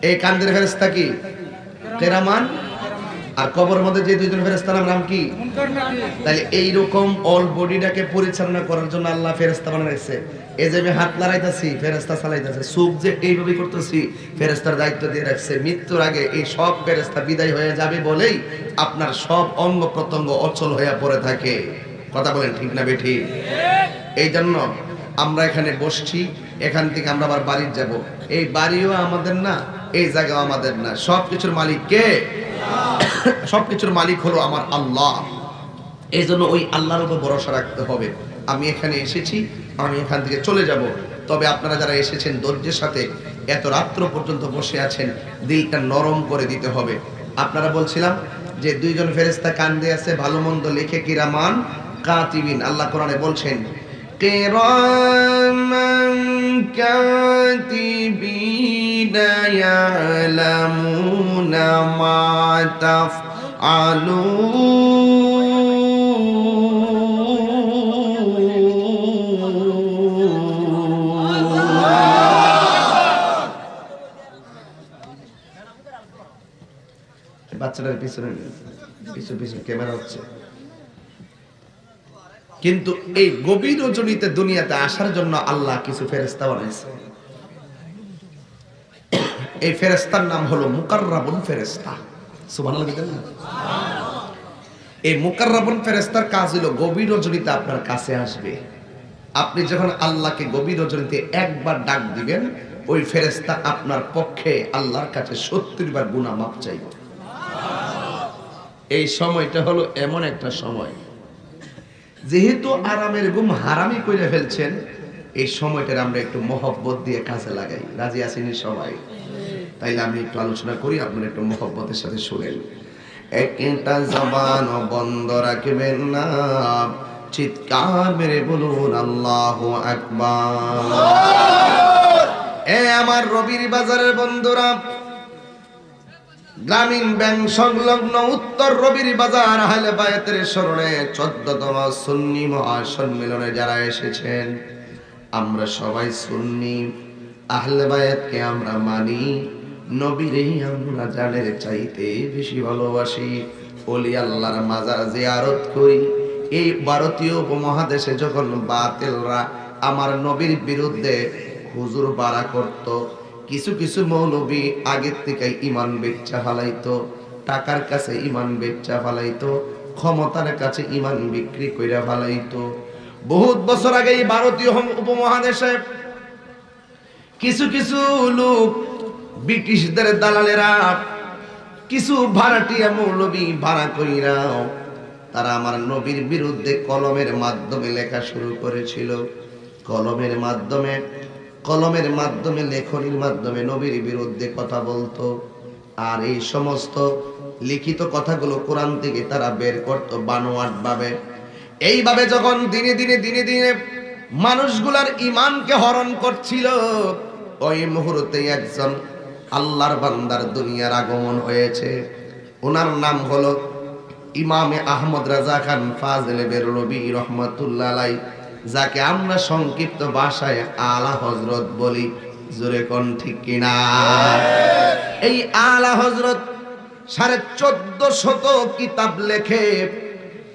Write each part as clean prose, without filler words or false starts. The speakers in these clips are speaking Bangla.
এই কান্দের ফেরেশতা কি? কেরামান। আর কবর মধ্যে যে দুইজন ফেরেশতার নাম কি? তাহলে এইরকম অল বডিটাকে পরিচালনা করার জন্য আল্লাহ ফেরেশতা বানাইছে। এই যে আমি হাত নাড়াইতাছি, ফেরেশতা চালাইতাছে। চোখ যে এইভাবে করতেছি, ফেরেশতার দায়িত্ব দিয়ে রাখছে। মৃত্যুর আগে এই সব ফেরেশতা বিদায় হয়ে যাবে বলেই আপনার সব অঙ্গ প্রত্যঙ্গ অচল হয়ে পড়ে থাকে। কথা বলেন ঠিক না বেঠিক? এই জন্য আমরা এখানে বসছি, এখান থেকে আমরা আবার বাড়ি যাব। এই বাড়িও আমাদের না, এই জায়গাও আমাদের না। সবকিছুর মালিক কে? সবকিছুর মালিক হলো আমার আল্লাহ। এই জন্য ওই আল্লাহর উপর ভরসা রাখতে হবে। আমি এখানে এসেছি, আমি এখান থেকে চলে যাব। তবে আপনারা যারা এসেছেন ধৈর্যের সাথে এত রাত্র পর্যন্ত বসে আছেন, দিলটা নরম করে দিতে হবে। আপনারা বলছিলাম যে দুইজন ফেরেশতা কান্দে আছে, ভালো মন্দ লিখে কিরামান কাতিবিন। আল্লাহ কোরআনে বলছেন কিরামান কাতিবিনা ইয়ালামুনা মা তাফআলুন। বাচ্চাটার পিছনে পিছু ক্যামেরা হচ্ছে। কিন্তু এই গভীর রজনীতে দুনিয়াতে আসার জন্য আল্লাহ কিছু ফেরেশতা বানাইছে। এই ফেরেশতার নাম হলো মুকাররাবুন ফেরেশতা। সুবহানাল্লাহ বলেন না? এই মুকাররাবুন ফেরেশতার কাজ হলো গভীর রজনীতে আপনার কাছে আসবে। আপনি যখন আল্লাহকে গভীর রজনীতে একবার ডাক দিবেন, ওই ফেরেশতা আপনার পক্ষে আল্লাহর কাছে 70 বার গুনাহ মাফ চাইবে। এই সময়টা হলো এমন একটা সময়, যেহেতু আরামের ঘুম হারামি করে ফেলছেন, এই সময়টা আমরা একটু মহব্বত দিয়ে কাজে লাগাই। রাজি আছেন সবাই? তাইলে আমি একটু আলোচনা করি, আপনারা একটু মহব্বতের সাথে শুনেন। একটা জবান বন্ধ রাখবেন না, চিৎকার মেরে বলুন আল্লাহু আকবার। এ আমার রবির বাজারের বন্ধুরা, গ্রামীণ ব্যাংক সংলগ্ন উত্তর রবির বাজার আহলে বায়াতের স্মরণে 14তম সুন্নি মহাসম্মেলনে যারা এসেছেন, আমরা সবাই সুন্নি, আহলে বায়াতকে আমরা মানি, নবীরই আমরা জানের চাইতে বেশি ভালোবাসি, ওলি আল্লাহর মাজার জিয়ারত করি। এই ভারতীয় উপমহাদেশে যখন বাতিলরা আমার নবীর বিরুদ্ধে হুজুর বাড়া করত, কিছু কিছু মৌলবী আগের থেকে ইমান বেচা ফালাইতো, টাকার কাছে ইমান বেচা ফালাইতো, ক্ষমতার কাছে ইমান বিক্রি কইরা ফালাইতো। বহুত বছর আগে এই ভারতীয় উপমহাদেশে কিছু কিছু লোক, ব্রিটিশদের দালালেরা, কিছু ভাড়াটিয়া মৌলবী ভাড়া কইরা তারা আমার নবীর বিরুদ্ধে কলমের মাধ্যমে লেখা শুরু করেছিল। কলমের মাধ্যমে লেখনির মাধ্যমে নবীর বিরুদ্ধে কথা বলতো। আর এই সমস্ত লিখিত কথাগুলো কোরআন থেকে তারা বের করতো বানোয়াট ভাবে। এইভাবে যখন দিনে দিনে মানুষগুলার ঈমানকে হরণ করছিল, ওই মুহূর্তে একজন আল্লাহর বান্দার দুনিয়ার আগমন হয়েছে। ওনার নাম হলো ইমামে আহমদ রাজা খান ফাজিলে বেরলভী রহমাতুল্লাহ আলাইহি, যাকে আমরা সংক্ষিপ্ত ভাষায় আলা হযরত বলি। জোরে কোন ঠিক কিনা? এই আলা হযরত 1450 কিতাব লেখে,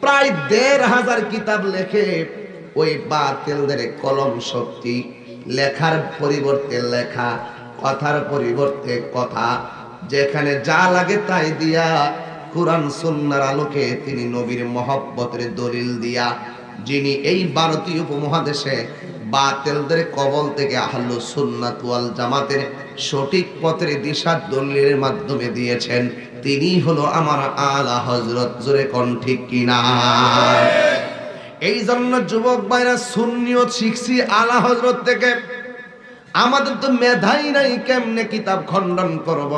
প্রায় 1500 কিতাব লেখে। ওই বাতিলদের কলম শক্তি, লেখার পরিবর্তে লেখা, কথার পরিবর্তে কথা, যেখানে যা লাগে তাই দিয়া কুরআন সুন্নাহর আলোকে তিনি নবীর মহব্বতের দলিল দিয়া, যিনি এই ভারতীয় উপমহাদেশে বাতিলদের কবল থেকে আহলুস সুন্নাত ওয়াল জামাতের সঠিক পথের দিশা দলিলের মাধ্যমে দিয়েছেন, তিনি হলো আমার আলা হযরত। জোরে কোন ঠিক কিনা? এই জন্য যুবক ভাইরা, সুন্নিয়ত শিখছি আলা হযরত থেকে। আমাদের তো মেধাই নাই, কেমনে কিতাব খণ্ডন করব?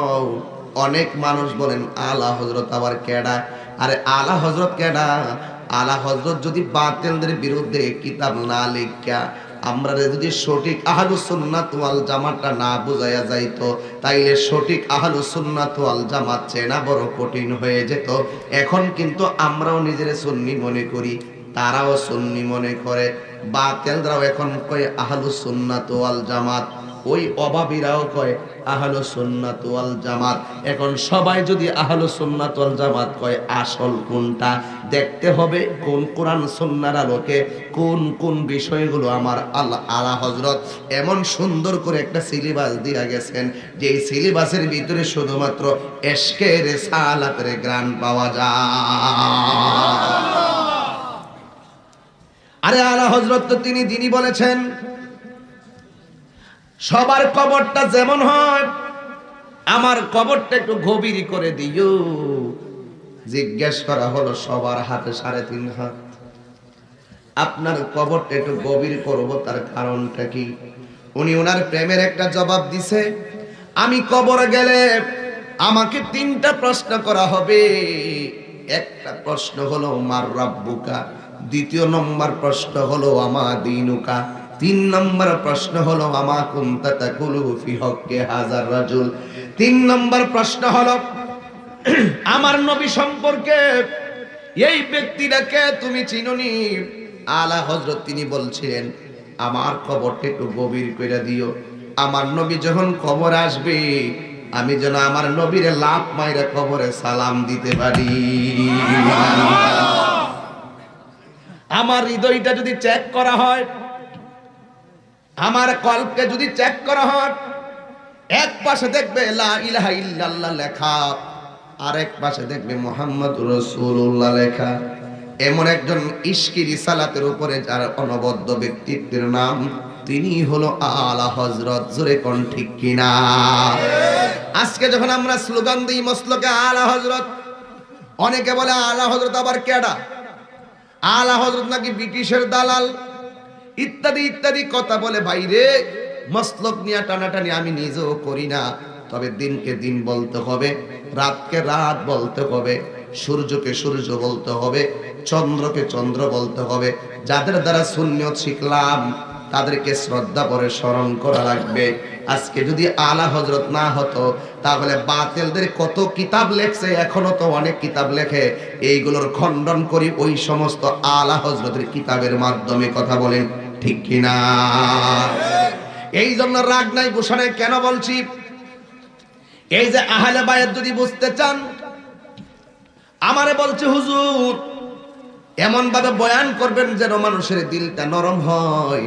অনেক মানুষ বলেন আলা হযরত আবার কেডা? আরে আলা হযরত কেডা? আলা হযরত যদি বাতিলদের বিরুদ্ধে কিতাব না লেখা আমরা যদি সঠিক আহলুস সুন্নাত ওয়াল জামাতটা না বুঝায়া যাইতো, তাইলে সঠিক আহলুস সুন্নাত ওয়াল জামাত চেনা বড় কঠিন হয়ে যেত। এখন কিন্তু আমরাও নিজেরা সুন্নি মনে করি, তারাও সুন্নি মনে করে। বাতিলরাও এখন কয় আহলুস সুন্নাত ওয়াল জামাত। ওই অভাবীরাও কয় আহলুস সুন্নাত ওয়াল জামাত। এখন সবাই যদি আহলুস সুন্নাত ওয়াল জামাত কয়, আসল কোনটা দেখতে হবে, কোন কোরআন সুন্নাহর আলোকে কোন কোন বিষয়গুলো আমার আলা হযরত এমন সুন্দর করে একটা সিলেবাস দিয়া গেছেন, যে এই সিলেবাসের ভিতরে শুধুমাত্র ইশকে রিসালাতের গ্রান পাওয়া যায়। আরে আলা হযরত তো তিনি দিনই বলেছেন, সবার কবরটা যেমন হয় আমার কবরটা একটু গভীর করে দিও। জিজ্ঞেস করা হলো, সবার হাতে 3.5 হাত, আপনার কবরটা একটু গভীর করব, তার কারণটা কি? উনি ওনার প্রেমের একটা জবাব দিছে, আমি কবর গেলে আমাকে 3টা প্রশ্ন করা হবে। একটা প্রশ্ন হলো মার রাব্বুকা, দ্বিতীয় নম্বর প্রশ্ন হলো আমা দীনুকা, 3 নম্বর প্রশ্ন হলো আমা কুনতা তাকুলু ফি হক্কে হাজার রাজুল, 3 নম্বর প্রশ্ন হলো আমার নবী সম্পর্কে এই ব্যক্তিটাকে তুমি চিনোনি? আলা হযরত তিনি বলছিলেন, আমার কবরটা একটু গভীর করে দিও, আমার নবী যখন কবর আসবে আমি যেন আমার নবীর লাফ মাইরা কবরে সালাম দিতে পারি। আমার হৃদয়টা যদি চেক করা হয়, আমার কলবকে যদি চেক করা হয়, এক পাশে দেখবে লা ইলাহা ইল্লাল্লাহ লেখা, আর এক পাশে দেখবে মুহাম্মাদুর রাসূলুল্লাহ লেখা। এমন একজন ইশকি রিসালাতের উপরে যার অনবদ্য ব্যক্তিত্বের নাম, তিনি হলো আলা হযরত। জোরে কোন ঠিক কিনা? আজকে যখন আমরা স্লোগান দিই মসলকে আলা হযরত, অনেকে বলে আলা হযরত আবার কেডা? আলা হযরত নাকি ব্রিটিশের দালাল, ইত্যাদি ইত্যাদি কথা বলে। বাইরে মসলক নিয়ে টানাটানি আমি নিজেও করি না, তবে দিনকে দিন বলতে হবে, রাতকে রাত বলতে হবে, সূর্যকে সূর্য বলতে হবে, চন্দ্রকে চন্দ্র বলতে হবে। যাদের দ্বারা সুন্নিয়ত শিখলাম তাদেরকে শ্রদ্ধা করে স্মরণ করা লাগবে। আজকে যদি আলা হযরত না হতো তাহলে বাতিলদের কত কিতাব লেখছে, এখনো তো অনেক কিতাব লেখে, এইগুলোর খণ্ডন করি ওই সমস্ত আলা হযরতের কিতাবের মাধ্যমে। কথা বলেন ঠিক কিনা? এই জন্য রাগ নাই গোসানে কেন বলছি, এই যে আহলে বায়াত যদি বুঝতে চান, আমারে বলছে হুজুর এমন ভাবে বয়ান করবেন যেন মানুষের দিলটা নরম হয়।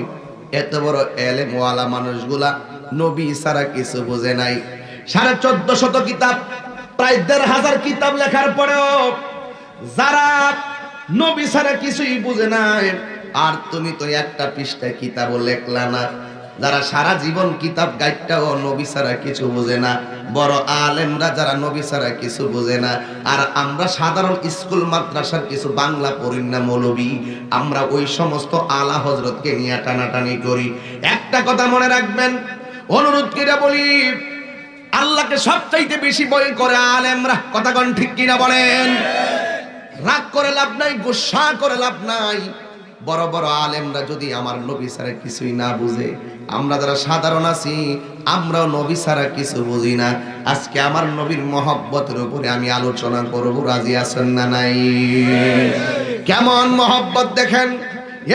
এত বড় এলেম ওয়ালা মানুষগুলা নবী ছাড়া কিছু বোঝে নাই। 1450 কিতাব, প্রায় 1500 কিতাব লেখার পরেও যারা নবী ছাড়া কিছুই বুঝে নাই, আর তুমি তো একটা পৃষ্ঠায় কিতাবও লেখলা না। যারা সারা জীবন কিতাব গাইডটাও নবী ছাড়া কিছু বোঝে না, বড় আলেমরা যারা নবী ছাড়া কিছু বোঝে না, আর আমরা সাধারণ স্কুল মাদ্রাসার কিছু বাংলা পড়ি না মৌলবী, আমরা ওই সমস্ত আলা হযরতকে নিয়ে টানাটানি করি। একটা কথা মনে রাখবেন, অনুরোধ করে বলি, আল্লাহকে সবচাইতে বেশি ভয় করে আলেমরা। কথা কোন ঠিক কিনা বলেন? রাগ করে লাভ নাই, গুসা করে লাভ নাই। বড় বড় আলেমরা যদি আমার নবী ছাড়া কিছুই না বুঝে, আমরা যারা সাধারণ আছি আমরাও নবী ছাড়া কিছু বুঝি না। আজকে আমার নবীর মহব্বতের উপরে আমি আলোচনা করব, রাজি আছেন না নাই? কেমন মহব্বত দেখেন।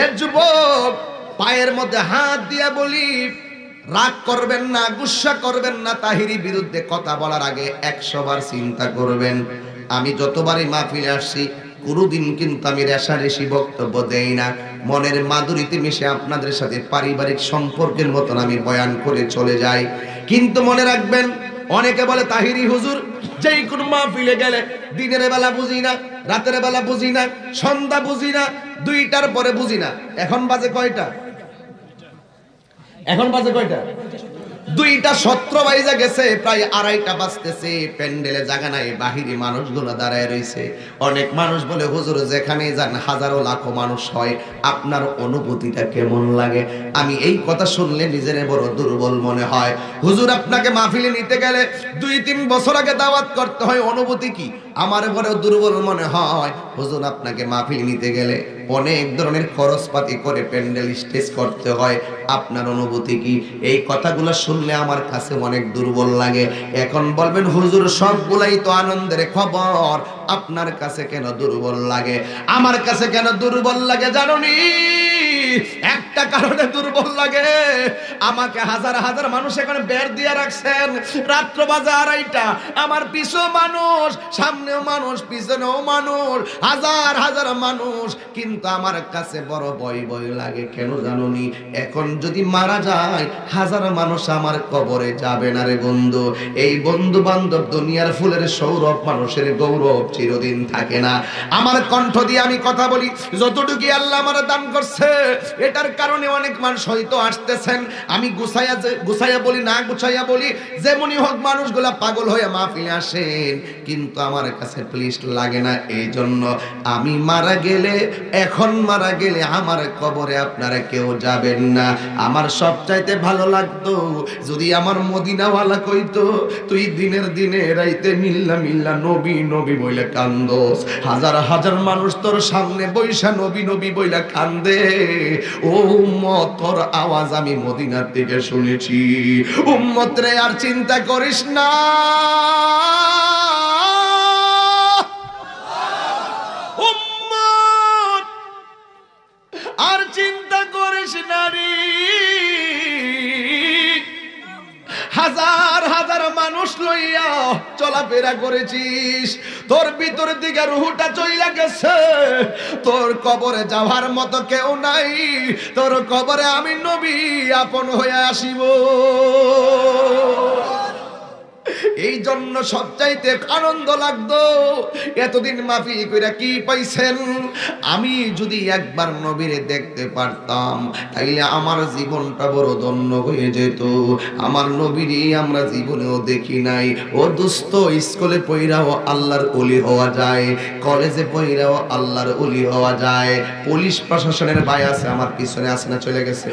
এ যুবক, পায়ের মধ্যে হাত দিয়া বলি, রাগ করবেন না, গুসা করবেন না। তাহিরি বিরুদ্ধে কথা বলার আগে 100 বার চিন্তা করবেন। আমি যতবারই মাহফিলে আসছি কোনদিন কিন্তু আমি রেশারেশি বক্তব্য দেই না, মনের মাধুরীতে মিশে আপনাদের সাথে পারিবারিক সম্পর্কের মতন আমি বয়ান করে চলে যাই। কিন্তু মনে রাখবেন, অনেকে বলে তাহিরি হুজুর যেই কোন মাহফিলে গেলে দিনের বেলা বুঝি না, রাতের বেলা বুঝি না, সন্ধ্যা বুঝি না, 2টার পরে বুঝি না। এখন বাজে কয়টা? এখন বাজে কয়টা? 2:17 বাইজা গেছে, প্রায় 2:30 বাজতেছে। প্যান্ডেলে জায়গা নাই, বাহিরে মানুষগুলো দাঁড়ায় রয়েছে। অনেক মানুষ বলে হুজুর যেখানে যান হাজারো লাখো মানুষ হয়, আপনার অনুভূতিটা কেমন লাগে? আমি এই কথা শুনলে নিজের বড় দুর্বল মনে হয়। হুজুর আপনাকে মাহফিলে নিতে গেলে 2-3 বছর আগে দাওয়াত করতে হয়, অনুভূতি কি? আমার বড় দুর্বল মনে হয়। হুজুর আপনাকে মাহফিল নিতে গেলে অনেক ধরনের খরচপাতি করে প্যান্ডেল স্টেজ করতে হয়, আপনার অনুভূতি কি? এই কথাগুলো শুনলে আমার কাছে অনেক দুর্বল লাগে। এখন বলবেন হুজুর সবগুলাই তো আনন্দের খবর, আপনার কাছে কেন দুর্বল লাগে? আমার কাছে কেন দুর্বল লাগে জানোনি? একটা একটা কারণে দুর্বল লাগে, আমাকে হাজার হাজার মানুষ এখানে বের দিয়ে রাখছেন, রাত্র বাজে 2:30, আমার পিছু মানুষ, সামনেও মানুষ, পিছনেও মানুষ, হাজার হাজার মানুষ, কিন্তু আমার কাছে বড় ভয় ভয় লাগে। কেন জানুনি? এখন যদি মারা যায় হাজার মানুষ আমার কবরে যাবে না রে বন্ধু। এই বন্ধু বান্ধব দুনিয়ার ফুলের সৌরভ, মানুষের গৌরব চিরদিন থাকে না। আমার কণ্ঠ দিয়ে আমি কথা বলি, যতটুকু আল্লাহ আমার দান করছে, এটার কারণে অনেক মানুষ হয়তো আসতেছেন। আমি গুছাইয়া বলি না, গুছাইয়া বলি, যেমনই হোক মানুষগুলা পাগল হয়ে মাহফিলে আসেন, কিন্তু আমার কাছে প্লিজ লাগে না। এই জন্য আমি মারা গেলে, এখন মারা গেলে আমার কবরে আপনারা কেউ যাবেন না। আমার সবচাইতে ভালো লাগতো যদি আমার মদিনাওয়ালা কইতো, তুই দিনের দিনে রাইতে মিল্লা মিল্লা নবী নবী বইলে কান্দোস, হাজার হাজার মানুষ তোর সামনে বৈশা নবী নবী বইলা কান্দে, ও উম্মত তোর আওয়াজ আমি মদিনার থেকে শুনেছি। উম্মত রে আর চিন্তা করিস না, উম্মত আর চিন্তা করিস না রে। হাজার হাজার মানুষ লইয়া চলাফেরা করেছিস, তোর ভিতর দিকে রুহটা চইলা গেছে, তোর কবরে যাওয়ার মতো কেউ নাই, তোর কবরে আমি নবী আপন হয়ে আসিব। এই জন্য সবচাইতে আনন্দ লাগতো, এতদিন মাহফিল কইরা কি পাইছেন? আমি যদি একবার নবীরে দেখতে পারতাম তাইলে আমার জীবনটা বড় ধন্য হয়ে যেত। আমার নবীরে আমরা জীবনেও দেখি নাই। ও দোস্ত, স্কুলে পড়াও আল্লাহর ওলি হওয়া যায়, কলেজে পড়াও আল্লাহর ওলি হওয়া যায়। পুলিশ প্রশাসনের ভাই আছে আমার পিছনে, আছে না? চলে গেছে?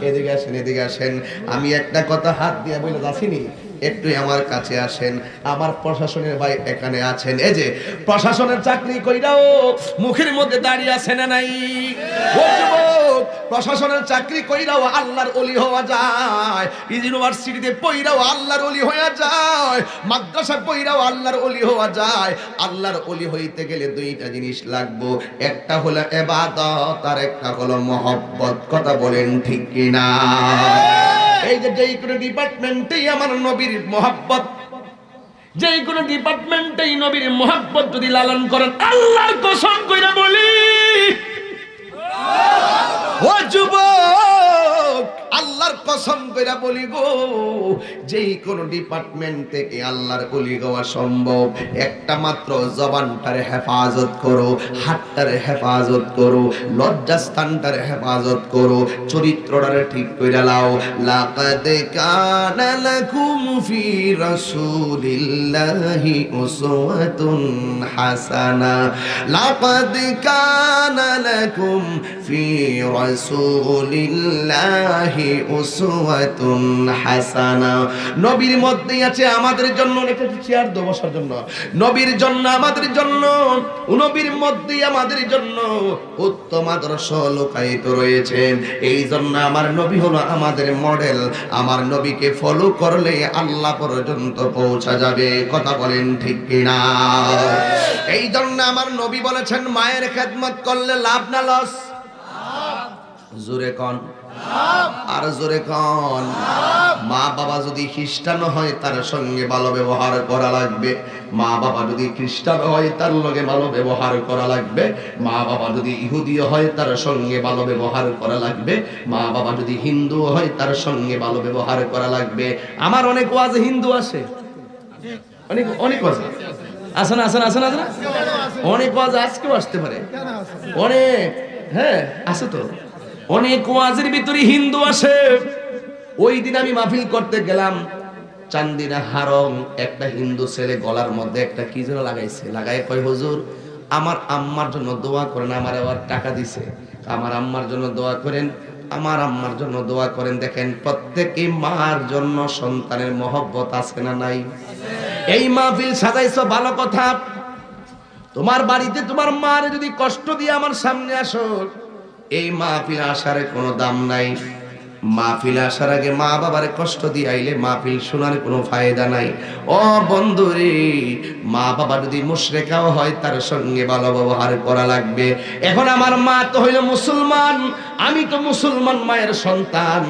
এদিকে আসেন, এদিকে আসেন। আমি একটা কথা হাত দিয়ে বলে যাচ্ছিনি, একটু আমার কাছে আসেন। আমার প্রশাসনের ভাই এখানে আছেন। এই যে প্রশাসনের চাকরি কইরাও মুখের মধ্যে দাঁড়িয়ে আছে না নাই? ও যুবক, প্রশাসনের চাকরি কইরাও আল্লাহর ওলি হওয়া যায়, ইউনিভার্সিটিতে পড়াও আল্লাহর ওলি হওয়া যায়, মাদ্রাসা পড়াও আল্লাহর ওলি হওয়া যায়। আল্লাহর ওলি হইতে গেলে দুইটা জিনিস লাগবে, একটা হলো ইবাদত আর একটা হলো মহব্বত। কথা বলেন ঠিক কিনা? এই যে যেই কোনো ডিপার্টমেন্টেই আমার নবীর মহব্বত, যেই কোনো ডিপার্টমেন্টেই নবীর মহব্বত যদি লালন করেন, আল্লাহর কসম কইরা বলি ও যুবক, আল্লাহর কসম কইরা বলি গো, যেই কোন ডিপার্টমেন্ট থেকে আল্লাহর ওলি হওয়া সম্ভব। একটা মাত্র জবানটারে হেফাজত করো, হাতটারে হেফাজত করো, লজ্জাস্থানটারে হেফাজত করো, চরিত্রটারে ঠিক কইরা লাও। লাকাদ কানা লাকুম ফি রাসূলিল্লাহি উসওয়াতুন হাসানা, লাকাদ কানা লাকুম ফি রাসূলিল্লাহি উসওয়াতুন হাসানা। নবীর মধ্যেই আছে আমাদের জন্য, একটা চেয়ার দেব বসার জন্য, নবীর জন্য, আমাদের জন্য, নবীর মধ্যেই আমাদের জন্য উত্তম আদর্শ লুকায়িত রয়েছে। এই জন্য আমার নবী হলো আমাদের মডেল। আমার নবীকে ফলো করলে আল্লাহ পর্যন্ত পৌঁছা যাবে। কথা বলেন ঠিক কিনা? এই জন্য আমার নবী বলেছেন, মায়ের খেদমত করলে লাভ না লস? জোরে কন, আর জোরে কন। মা বাবা যদি খ্রিস্টান হয় তার সঙ্গে ভালো ব্যবহার করা লাগবে, মা বাবা যদি খ্রিস্টান হয় তার লগে ভালো ব্যবহার করা লাগবে, মা বাবা যদি ইহুদি হয় তার সঙ্গে ভালো ব্যবহার করা লাগবে, মা বাবা যদি হিন্দু হয় তার সঙ্গে ভালো ব্যবহার করা লাগবে। আমার অনেক ওয়াজে হিন্দু আসে, অনেক অনেক ওয়াজ আসেন আসেন আসেন আসেন, অনেক ওয়াজ আজকেও আসতে পারে, অনেক, হ্যাঁ আছে তো, অনেক ওয়াজের ভিতরে হিন্দু আসে। ওই দিন আমি মাহফিল করতে গেলাম চান্দিনা হারম, একটা হিন্দু ছেলে গলার মধ্যে একটা কি যেন লাগাইছে, লাগাই কয়, হুজুর আমার আম্মার জন্য দোয়া করেন। আমার আবার টাকা দিছে, আমার আম্মার জন্য দোয়া করেন, আমার আম্মার জন্য দোয়া করেন। দেখেন, প্রত্যেকই মার জন্য সন্তানের মহব্বত আছে না নাই? এই মাহফিল সাজাইছো ভালো কথা, তোমার বাড়িতে তোমার মারে যদি কষ্ট দিয়ে আমার সামনে আসো, এই মাহফিল আসার কোনো দাম নাই। মাহফিল আসার আগে মা বাবারে কষ্ট দিয়ে আইলে মাহফিল শোনার কোনো ফায়দা নাই। ও বন্ধুরে, মা বাবা যদি মুশরিকাও হয় তার সঙ্গে ভালো ব্যবহার করা লাগবে। এখন আমার মা তো হইল মুসলমান, আমি তো মুসলমান মায়ের সন্তান।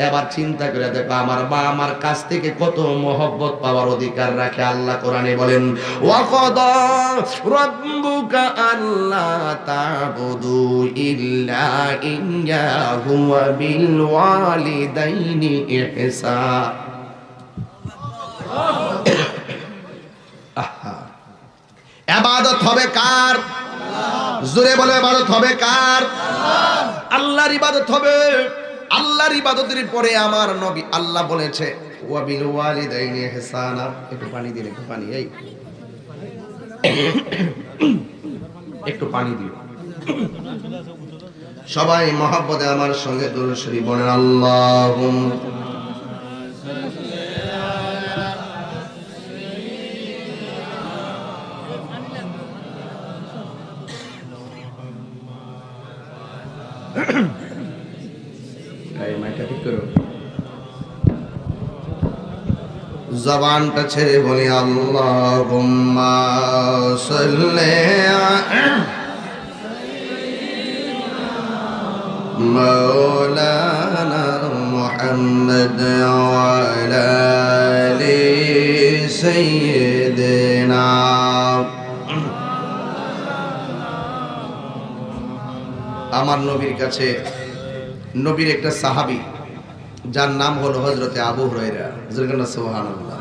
এবার চিন্তা করে দেখো আমার মা আমার কাছ থেকে কত মহব্বত পাওয়ার অধিকার রাখে। আল্লাহ কোরআনে বলেন, ওয়াকাদা রাব্বুকা আল্লা তা'বুদু ইল্লা ইয়্যাহু ওয়া বিল ওয়ালিদাইনি ইহসান। ইবাদত হবে কার? জোরে বলে, ইবাদত হবে কার? আল্লাহর ইবাদত হবে। আল্লাহর ইবাদতের পরে আমার নবী আল্লাহ বলেছে ওয়া বিল ওয়ালিদাইনি ইহসানা। একটু পানি দিন, একটু পানি, এই একটু পানি দিও। সবাই মহব্বতে আমার সঙ্গে দুরূদ শরীফ পড়েন। আল্লাহুম্মা জবানটা ছেড়ে বলি আল্লাহুম্মা সাল্লি মাওলানা মুহাম্মদ ওয়া আলা আলি সাইয়্যিদিনা। আমার নবীর কাছে নবীর একটা সাহাবী যার নাম হলো হযরতে আবু হুরায়রা। সুবহানাল্লাহ।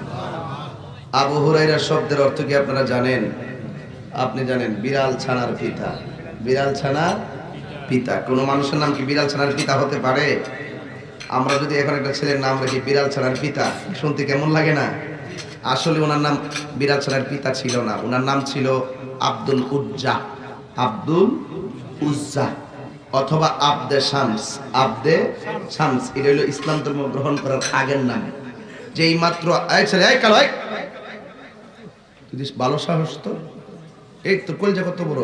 আবু হুরায়রা শব্দের অর্থ কি আপনারা জানেন? আপনি জানেন, বিড়াল ছানার পিতা। বিড়াল ছানার পিতা। কোন মানুষের নাম কি বিড়াল ছানার পিতা হতে পারে? আমরা যদি এখন একটা ছেলের নাম রাখি বিড়াল ছানার পিতা, শুনতে কেমন লাগে না? আসলে ওনার নাম বিড়াল ছানার পিতা ছিল না, ওনার নাম ছিল আব্দুল উজ্জা। আব্দুল উজ্জা অথবা আব্দে শামস। আব্দে শামস এটা হলো ইসলাম ধর্ম গ্রহণ করার আগের নাম। যেই মাত্র ভালো সাহস তো, এই তোর কলজা কত বড়,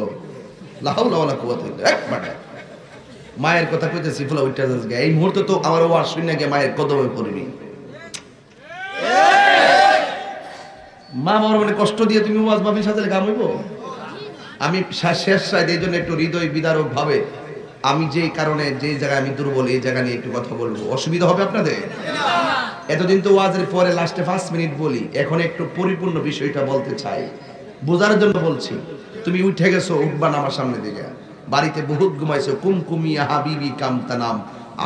লা হাওলা ওয়ালা কুওয়াতা ইল্লা বিল্লাহ। মায়ের কথা কইতেছি ফুলা উঠা যাচ্ছে। এই মুহূর্তে তো আমার ওয়াজ শুনে গিয়ে মায়ের কদমে পড়বি। মা আমার মানে কষ্ট দিয়ে তুমি ওয়াজ মাহফিল সাজালে কাম হইব? আমি শেষ সাইড এই জন্য একটু হৃদয় বিদারক ভাবে আমি যেই কারণে যেই জায়গায় আমি দুর্বল এই জায়গা নিয়ে একটু কথা বলবো। অসুবিধা হবে আপনাদের? এতদিন তো ওয়াজের পরে লাস্টে 5 মিনিট বলি, এখন একটু পরিপূর্ণ বিষয়টা বলতে চাই, বোঝার জন্য বলছি। তুমি উঠে গেছো, উঠবা না আমার সামনে দিকে। বাড়িতে বহুত ঘুমাইছো, কুমকুমিয়া হাবিবি কামতানাম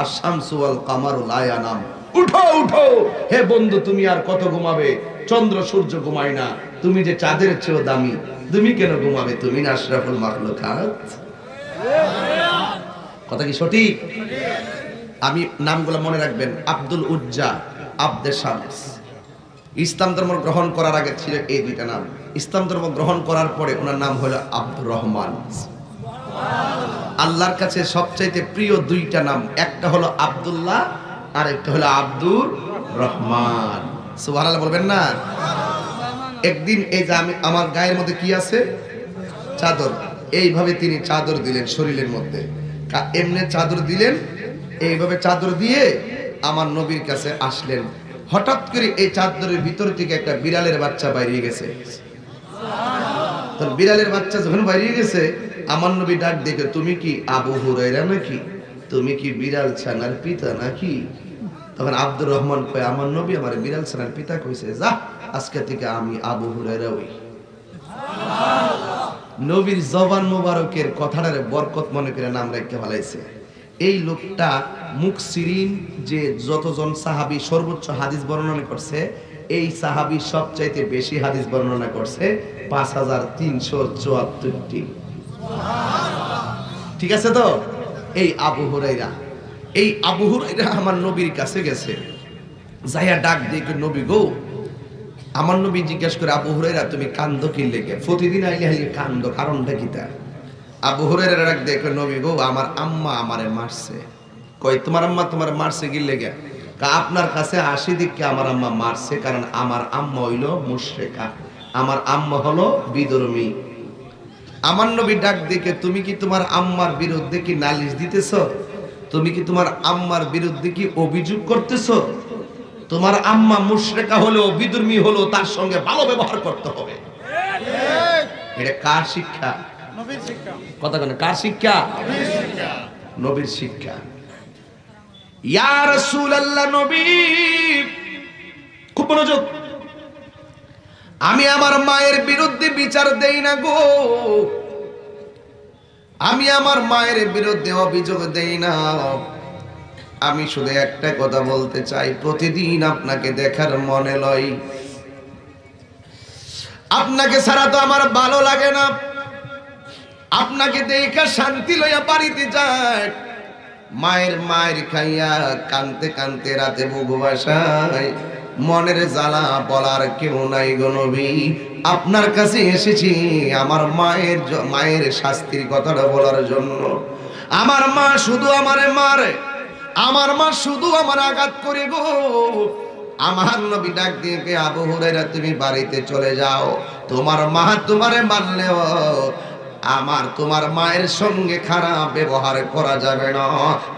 আশ-শামসু ওয়াল কামারু লা ইয়ানাম। উঠো উঠো হে বন্ধু, তুমি আর কত ঘুমাবে? চন্দ্র সূর্য ঘুমায় না, তুমি যে চাঁদের চেয়েও দামি, তুমি কেন ঘুমাবে? তুমি না আশরাফুল মাখলুকাত। কথা কি সঠিক? আমি নামগুলো মনে রাখবেন, আব্দুল উজ্জা, আব্দে শামস। ইসলাম ধর্ম গ্রহণ করার আগে ছিল এই দুইটা নাম। ইসলাম ধর্ম গ্রহণ করার পরে ওনার নাম হলো আব্দুর রহমান। আল্লাহর কাছে সবচাইতে প্রিয় দুইটা নাম, একটা হলো আব্দুল্লাহ আর একটা হলো আব্দুর রহমান। সুবহানাল্লাহ বলবেন না? একদিন এই যে আমার গায়ের মধ্যে কি আছে? চাদর। এইভাবে তিনি চাদর দিলেন শরীরের মধ্যে, এমনি চাদর দিলেন, এইভাবে চাদর দিয়ে আমার নবীর কাছে আসলেন। হঠাৎ করে এই চাদরের ভিতর থেকে একটা বিড়ালের বাচ্চা বাইরে গেছে। তো বিড়ালের বাচ্চা যখন বাইরে গেছে, আমার নবী ডাক দেখে, তুমি কি আবু হুরায়রা নাকি? তুমি কি বিড়াল ছানার পিতা নাকি? তখন আব্দুর রহমান কয়, আমার নবী আমার বিড়াল ছানার পিতা কইছে, যা আজকে থেকে আমি আবু হুরায়রা হই। নবীর জবান মোবারকের কথাটারে বরকত মনে করে নাম রাখতে ভালাইছে। এই লোকটা মুকসিরিন, যে যতজন সাহাবী সর্বোচ্চ হাদিস বর্ণনা করছে, এই সাহাবী সবচাইতে বেশি হাদিস বর্ণনা করছে, 5374টি। ঠিক আছে তো? এই আবু হুরায়রা, এই আবু হুরায়রা আমার নবীর কাছে গেছে, যাইয়া ডাক দিয়ে, নবী গো। আমার নবী জিজ্ঞেস করে, আবু হুরায়রা তুমি কান্দো কি লেগে? প্রতিদিন আইলে আইলে কান্দো, কারণটা কি? তা আবু হুরায়রা ডাক দিয়ে, নবী গো আমার আম্মা আমারে মারছে। কই তোমার আম্মা তোমার মারছে কি লেগে? আপনার কাছে আসি দিকে আমার আম্মা মারছে, কারণ আমার আম্মা হইলো মুশরিকা, আমার আম্মা হলো বিধর্মী। আমার নবী ডাক দেখে, তুমি কি তোমার আম্মার বিরুদ্ধে কি নালিশ দিতেছ? তুমি কি তোমার আম্মার বিরুদ্ধে কি অভিযোগ করতেছো? তোমার আম্মা মুশরিকা হলো, বিধর্মী হলো, তার সঙ্গে ভালো ব্যবহার করতে হবে। এটা কার শিক্ষা? নবীর শিক্ষা। কথা বলেন, কার শিক্ষা? নবীর শিক্ষা। নবীর শিক্ষা। ইয়া রাসূলুল্লাহ, নবী, খুব মনোযোগ। আমি আমার মায়ের বিরুদ্ধে বিচার দেই না গো, আমি আমার মায়ের বিরুদ্ধে অভিযোগ দেই না। আমি শুধু একটা কথা বলতে চাই, প্রতিদিন আপনাকে দেখার মনে লয়, আপনাকে ছাড়া তো আমার ভালো লাগে না, আপনাকে দেখা শান্তি লইয়া বাড়িতে যায়। মায়ের খাইয়া কানতে কানতে রাতে বুক ভাসায়, মনের জ্বালা বলার কেউ নাই গো নবী। আপনার কাছে এসেছি আমার মায়ের শাস্তির কথাটা বলার জন্য। আমার মা শুধু আমারে মারে, আমার মা শুধু আমার আঘাত করে গো। আমার নবী ডাক দিয়ে কে, আবু হুরায়রা তুমি বাড়িতে চলে যাও, তোমার মা তোমারে মানলেও তোমার মায়ের সঙ্গে খারাপ ব্যবহার করা যাবে না,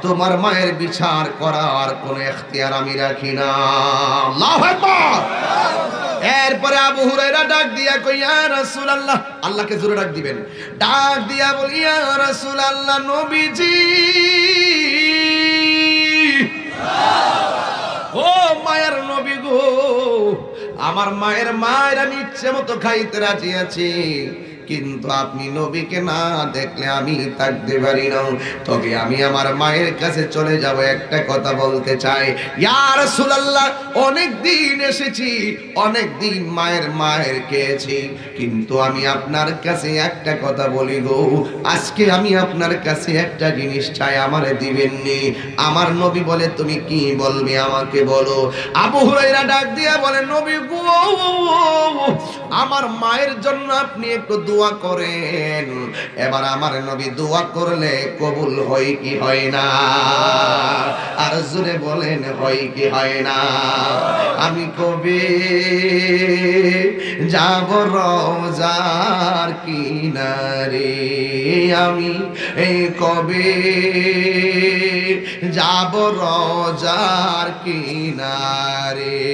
তোমার মায়ের বিচার করার কোন এখতিয়ার আমি রাখি না। আল্লাহু আকবার। এরপরে আবু হুরায়রা ডাক দিয়া কই, ইয়া রাসূলুল্লাহ, আল্লাহকে জোরে ডাক দিবেন, ডাক দিয়া বলি, ইয়া রাসূলুল্লাহ, নবীজি, ও মায়ের নবী গো, আমার মায়ের আমি ইচ্ছে মতো খাইতে রাজি আছি, কিন্তু আপনি নবীকে না দেখলে আমি থাকতে পারি না। তবে আমি আমার মায়ের কাছে চলে যাব, একটা কথা বলতে চাই। ইয়া রাসূলুল্লাহ, অনেক দিন এসেছি, অনেক দিন মায়ের খেয়েছি, কিন্তু আমি আপনার কাছে একটা কথা বলি গো, আজকে আমি আপনার কাছে একটা জিনিস চাই, আমারে দিবেননি? আমার নবী বলে, তুমি কি বলবে আমাকে বলো। আবু হুরায়রা ডাক দিয়া বলে, নবী গো, আমার মায়ের জন্য আপনি একটু দোয়া করেন। এবার আমার নবী দোয়া করলে কবুল হয় কি হয় না? আর জোরে বলেন, হয় কি হয় না? আমি কবে যাব রওজার কিনারে, আমি কবে যাব রওজার কিনারে,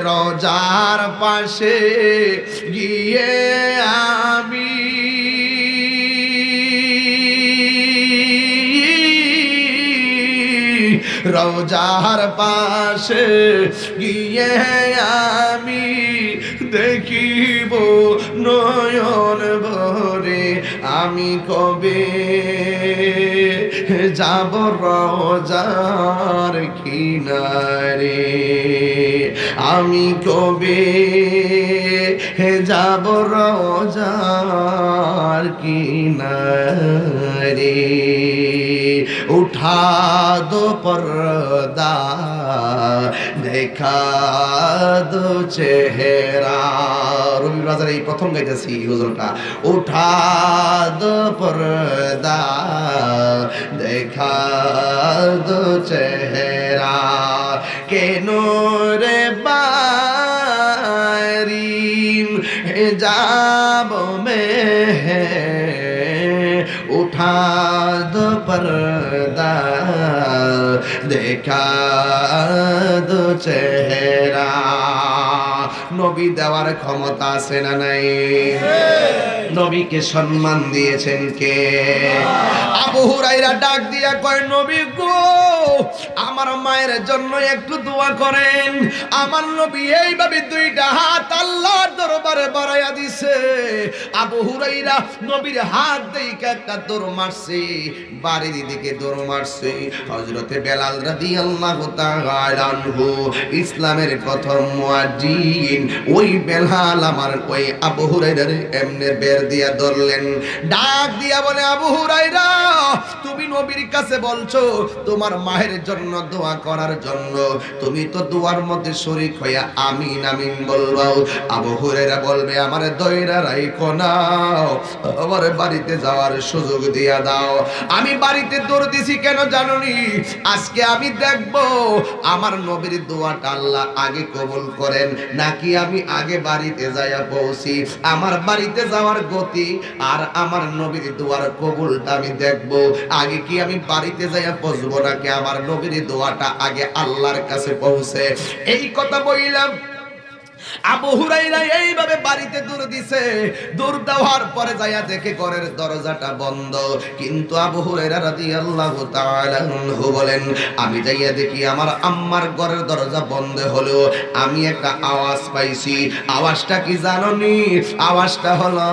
রওজার পাশে গিয়ে আমি রওজার পাশে গিয়ে আমি দেখিব নয়ন ভরে, আমি কবে যাব রওজার কিনারে, আমি কবে যাব রওজার কিনারে। উঠা দো পর্দা, দেখা দো চেহারা। রবি বাজারে এই প্রথম গাইতেছি হুজুরটা। উঠা দো পর্দা, দেখা দো চেহারা, কেন রে বারি যাব মে, উঠা দো পর্দা, দেখা দো চেহারা। নবী দেওয়ার ক্ষমতা আছে না নাই? নবীকে সম্মান দিয়েছেন কে? আবু হুরায়রা ডাক দিয়া কয়, নবী গো, আমার মায়ের জন্য একটু দোয়া করেন। আমার নবী এইভাবে দুইটা হাত আল্লাহর দরবারে বাড়াইয়া দিছে। আবু হুরায়রা নবীর হাত দেখে একটা দৌড় মারছে, বাড়ির দিকে দৌড় মারছে। হযরতে বেলাল রাদিয়াল্লাহু তাআলা আনহু, ইসলামের প্রথম মুয়াজ্জিন, ওই বেলাল আমার ওই আবু হুরায়রার এমনে বের দিয়া ধরলেন, ডাক দিয়া বলে, আবু হুরায়রা, তুমি নবীর কাছে বলছো তোমার মায়ের জন্য দোয়া করার জন্য, তুমি তো দোয়ার মধ্যে শরীক হইয়া আমিন আমিন বলবাও। আবু হুরায়রা বলবে, আমার আমারে দইরা রাইখো না, আমার বাড়িতে যাওয়ার সুযোগ দিয়া দাও। আমি বাড়িতে দৌড় দিছি কেন জানোনি? আজকে আমি দেখব আমার নবীর দোয়াটা আল্লাহ আগে কবুল করেন নাকি আমি আগে বাড়িতে যাইয়া পৌঁছি। আমার বাড়িতে যাওয়ার গতি আর আমার নবীর দোয়ার কবুলটা আমি দেখব। আগে কি আমি বাড়িতে যাইয়া পৌঁছবো নাকি আমার নবীর দোয়াটা আগে আল্লাহর কাছে পৌঁছে? এই কথা বললাম। আবু হুরায়রা এইভাবে বাড়িতে দৌড় দিছে। দৌড় দেওয়ার পরে যাইয়া দেখে ঘরের দরজাটা বন্ধ। কিন্তু আবু হুরায়রা রাদিয়াল্লাহু তাআলা আনহু বলেন, আমি যাইয়া দেখি আমার আম্মার ঘরের দরজা বন্ধ হলো। আমি একটা আওয়াজ পাইছি। আওয়াজটা কি জানোনি? আওয়াজটা হলো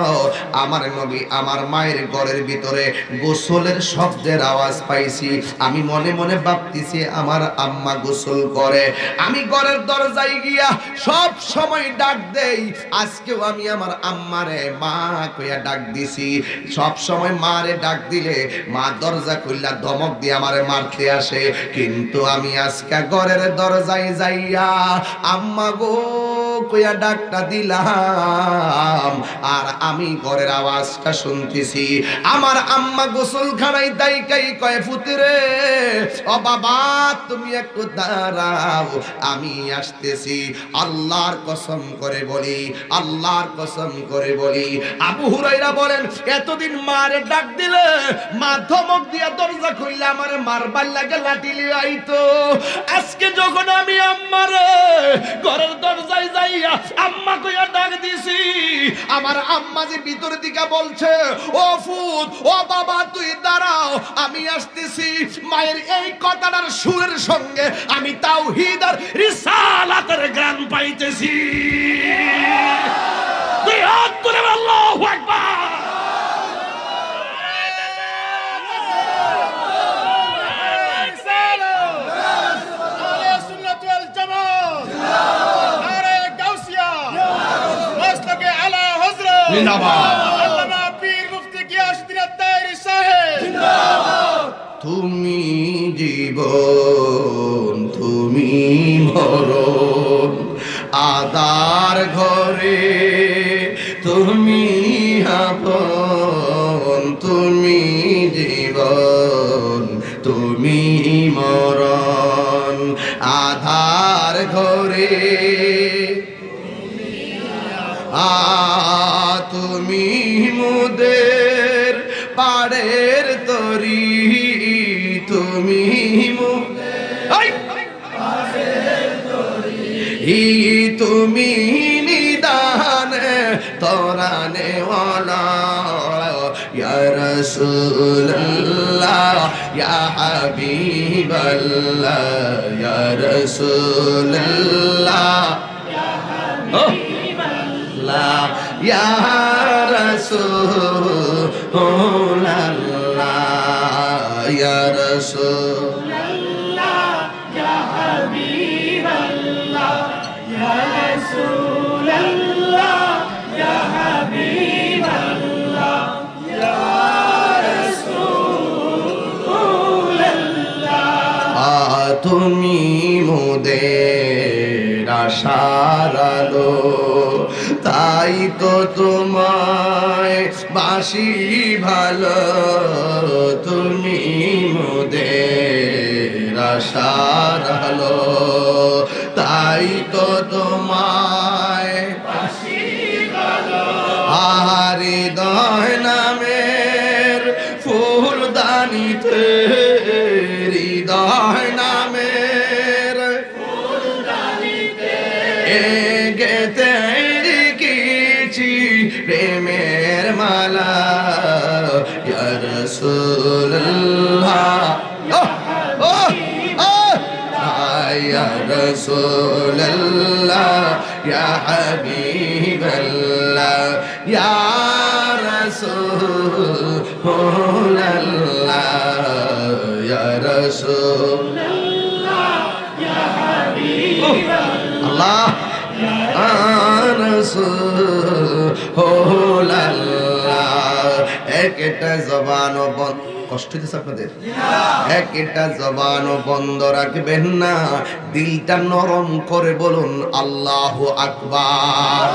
আমার নবী আমার মায়ের ঘরের ভিতরে গোসলের শব্দের আওয়াজ পাইছি। আমি মনে মনে ভাবতেছি আমার আম্মা গোসল করে। আমি ঘরের দরজায় গিয়া সব সময় ডাক দেই। আজকেও আমি আমার আম্মারে মা কইয়া ডাক দিছি। সব সময় মারে ডাক দিলে মা দরজা খুললা ধমক দিয়ে আমারে মারতে আসে। কিন্তু আমি আজকে ঘরের দরজায় যাইয়া আম্মা গো কইয়া ডাকটা দিলাম আর আমি ঘরের আওয়াজটা শুনতেছি। আমার আম্মা গোসলখানায় দাইকাই কয়, পুত্রে ও বাবা তুমি একটু দাঁড়াও, আমি আসতেছি। আল্লাহর কসম করে বলি, আল্লাহর কসম করে বলি, আবু হুরায়রা বলেন এতদিন মারে ডাক দিলে মা ধমক দিয়া দরজা খুললে আমারে মারবার লাগে লাঠি লিয়ে আইতো। আজকে যখন আমি আম্মারে ঘরের দরজায় যাইয়া আম্মা কইয়া ডাক দিছি, আমার আম্মা যে ভিতর দিকে বলছে, ও ফুত ও বাবা তুই দাঁড়াও আমি আসতেছি। মায়ের এই কথাটার সুরের সঙ্গে আমি তাওহীদ আর রিসালাতের গান পাইতেছি। তুই হাত তুলে আল্লাহু আকবার। তুমি জীবন তুমি মরণ, আদার ঘরে তুমি আপন। তুমি জীবন তুমি মরণ, আধার ঘরে তুমি মুদের পাড়ের তরি। তুমি তুমি নিদান তোরানে ওয়ালা ইয়া রাসূলুল্লাহ ইয়া হাবিবাল্লাহ ইয়া রাসূলুল্লাহ ইয়া হাবিবাল্লাহ ইয়া রাসূলুল্লাহ ইয়া রাসূলুল্লাহ ইয়া হাবিবাল্লাহ ইয়া রাসূলুল্লাহ ইয়া হাবিবাল্লাহ ইয়া রাসূলুল্লাহ। তুমি মোদের আশার আলো, তাই তো তোমায় বাসি ভালো। তুমি মোদের আশার আলো, তাই তো তোমায় বাসি ভালো। আর হৃদয় নামের ফুলদানিতে, হৃদয় নামের ফুলদানিতে গেতে প্রেমের মালা ইয়া রাসূলুল্লাহ ইয়া রাসূলুল্লাহ ইয়া হাবিবাল্লাহ ইয়া রাসূলুল্লাহ ইয়া রাসূলুল্লাহ ইয়া হাবিবাল্লাহ একটা জবান কষ্ট দিচ্ছে আপনাদের, একটা জবান বন্ধ রাখবেন না, দিলটা নরম করে বলুন আল্লাহু আকবার।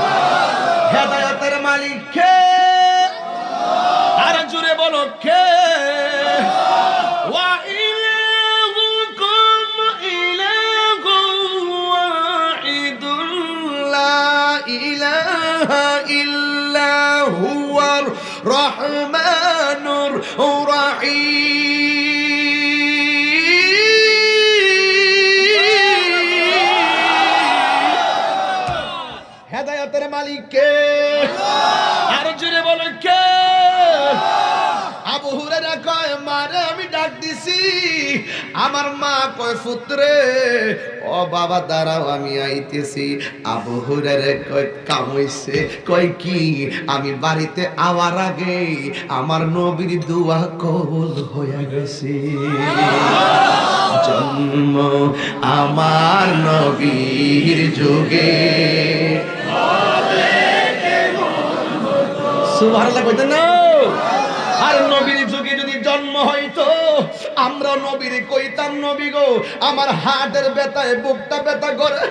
হেদায়েতের মালিক কে? আর জোরে বলো কে? ওয়া ইলাহুকুম ইলাহুন ওয়াহিদুন লা ইলাহা ইল্লা হুয়ার রহমানুর রহিম। হেদায়েতের মালিক কে? আর জোরে বলো কে? আবু হুরায়রা কয় মারে আমি ডাক দিছি, আমার মা কয় পুত্রে ও বাবা দাঁড়াও আমি আইতেছি। আবু হুরায়রা কয় কাম হইছে? কয় কি? আমি বাড়িতে আওয়ার আগে আমার নবীর দোয়া কবুল হয়ে গেছে। জন্ম আমার নবীর যুগে। সুবহানাল্লাহ কইতেন না? আর নবীর যুগে যদি জন্ম হইতো আমরা নবীর কইতাম নবী গো আমার হার্টের ব্যথায় বুকটা ব্যথা করে,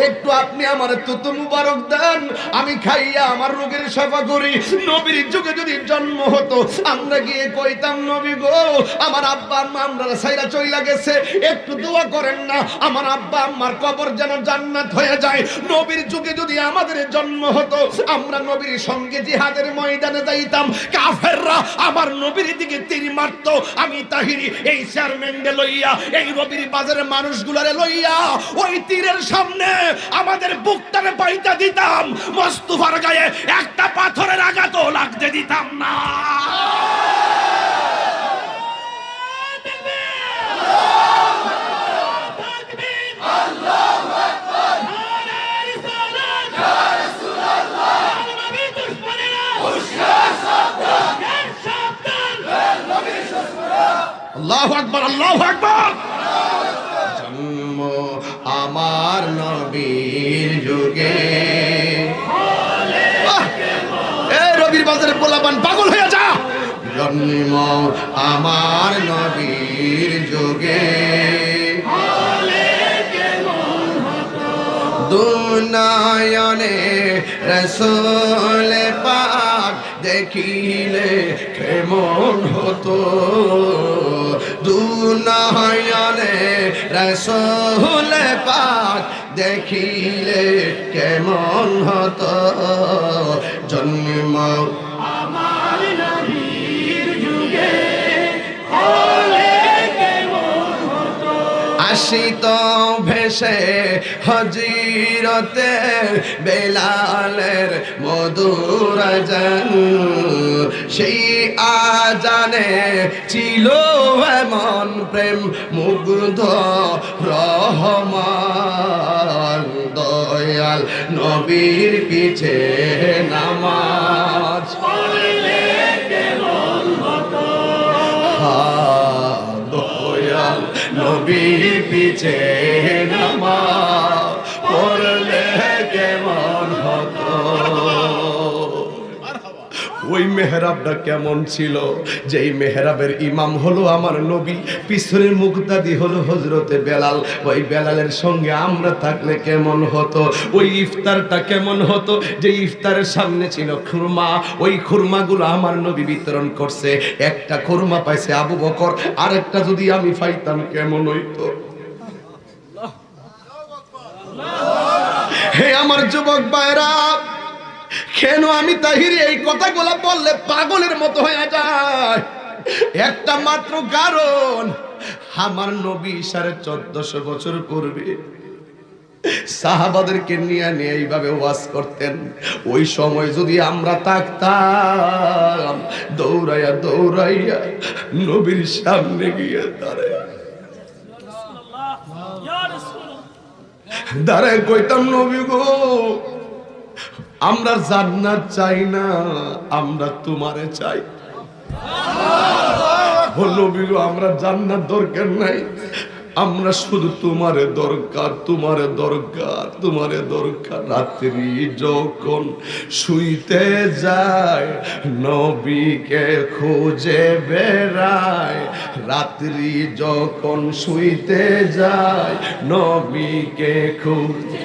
একটু আপনি আমার তুতু মুবারক দেন, আমি খাইয়া আমার রোগের সেবা করি। নবীর যুগে যদি জন্ম হতো আমরা গিয়ে কইতাম নবী গো আমার আব্বা আম্মা আমরা সাইরা চইলা গেছে, একটু দোয়া করেন না আমার আব্বা আম্মার কবর যেন জান্নাত হয়ে যায়। নবীর যুগে যদি আমাদের জন্ম হতো আমরা নবীর সঙ্গে জিহাদের ময়দানে যাইতাম, কাফেররা আমার নবীর দিকে তীর মারতো, আমি তাহিরি এই চেয়ারম্যানকে লইয়া এই রবির বাজারের মানুষগুলারে লইয়া ওই তীরের সামনে আমাদের বুকটারে পাইতা দিতাম, মোস্তফার গায়ে একটা পাথরের আঘাতও লাগতে দিতাম না। আল্লাহু আকবার, আল্লাহু আকবার। জন্ম আমার নবীর যুগে। এই রবির বাজারে পোলাপান পাগল হয়ে যা। জন্ম আমার নবীর যুগে। দুনয়নে রাসূল পাক দেখিলে কেমন হতো, দুনয়নে রাসূল পাক দেখিলে কেমন হতো। জন্ম আমার নবীর যুগে হলে কেমন হতো। আসিত ভেসে হজিরতে বেলালের মধুর আজান, সেই আজানে ছিল এমন প্রেম মুগ্ধ রহমান। দয়াল নবীর পিছে নামাজ পড়লে কেমন হতো, দয়াল নবীর পিছে নামাজ পড়লে কেমন হতো। ওই মেহরাবটা কেমন ছিল, যেই মেহরাবের ইমাম হলো আমার নবী, পিছনের মুক্তাদি হলো হযরতে বেলাল। ওই বেলালের সঙ্গে আমরা থাকলে কেমন হতো, ওই ইফতারটা কেমন হতো, যে ইফতারের সামনে ছিল খুরমা, ওই খুরমাগুলো আমার নবী বিতরণ করছে। একটা খুরমা পাইছে আবু বকর, আরেকটা যদি আমি পাইতাম কেমন হইতো। হে আমার যুবক ভাইরা, কেন আমি তাহিরি এই কথাগুলো বললে পাগলের মতো হয়ে যায়? একটা মাত্র কারণ, আমার নবী 1450 বছর পূর্বে সাহাবাদেরকে নিয়ে এইভাবে ওয়াজ করতেন। ওই সময় যদি আমরা থাকতাম দৌড়াইয়া দৌড়াইয়া নবীর সামনে গিয়ে দাঁড়ায় কইতাম নবী গো আমরা জান্নাত চাই না, আমরা তোমারে চাই। নবী গো আমরা জান্নাত দরকার নাই, আমরা শুধু তোমারে দরকার, তোমারে দরকার, তোমারে দরকার। রাত্রি যখন শুইতে যায় নবীকে খুঁজে বেড়ায়, রাত্রি যখন শুইতে যায় নবীকে খুঁজে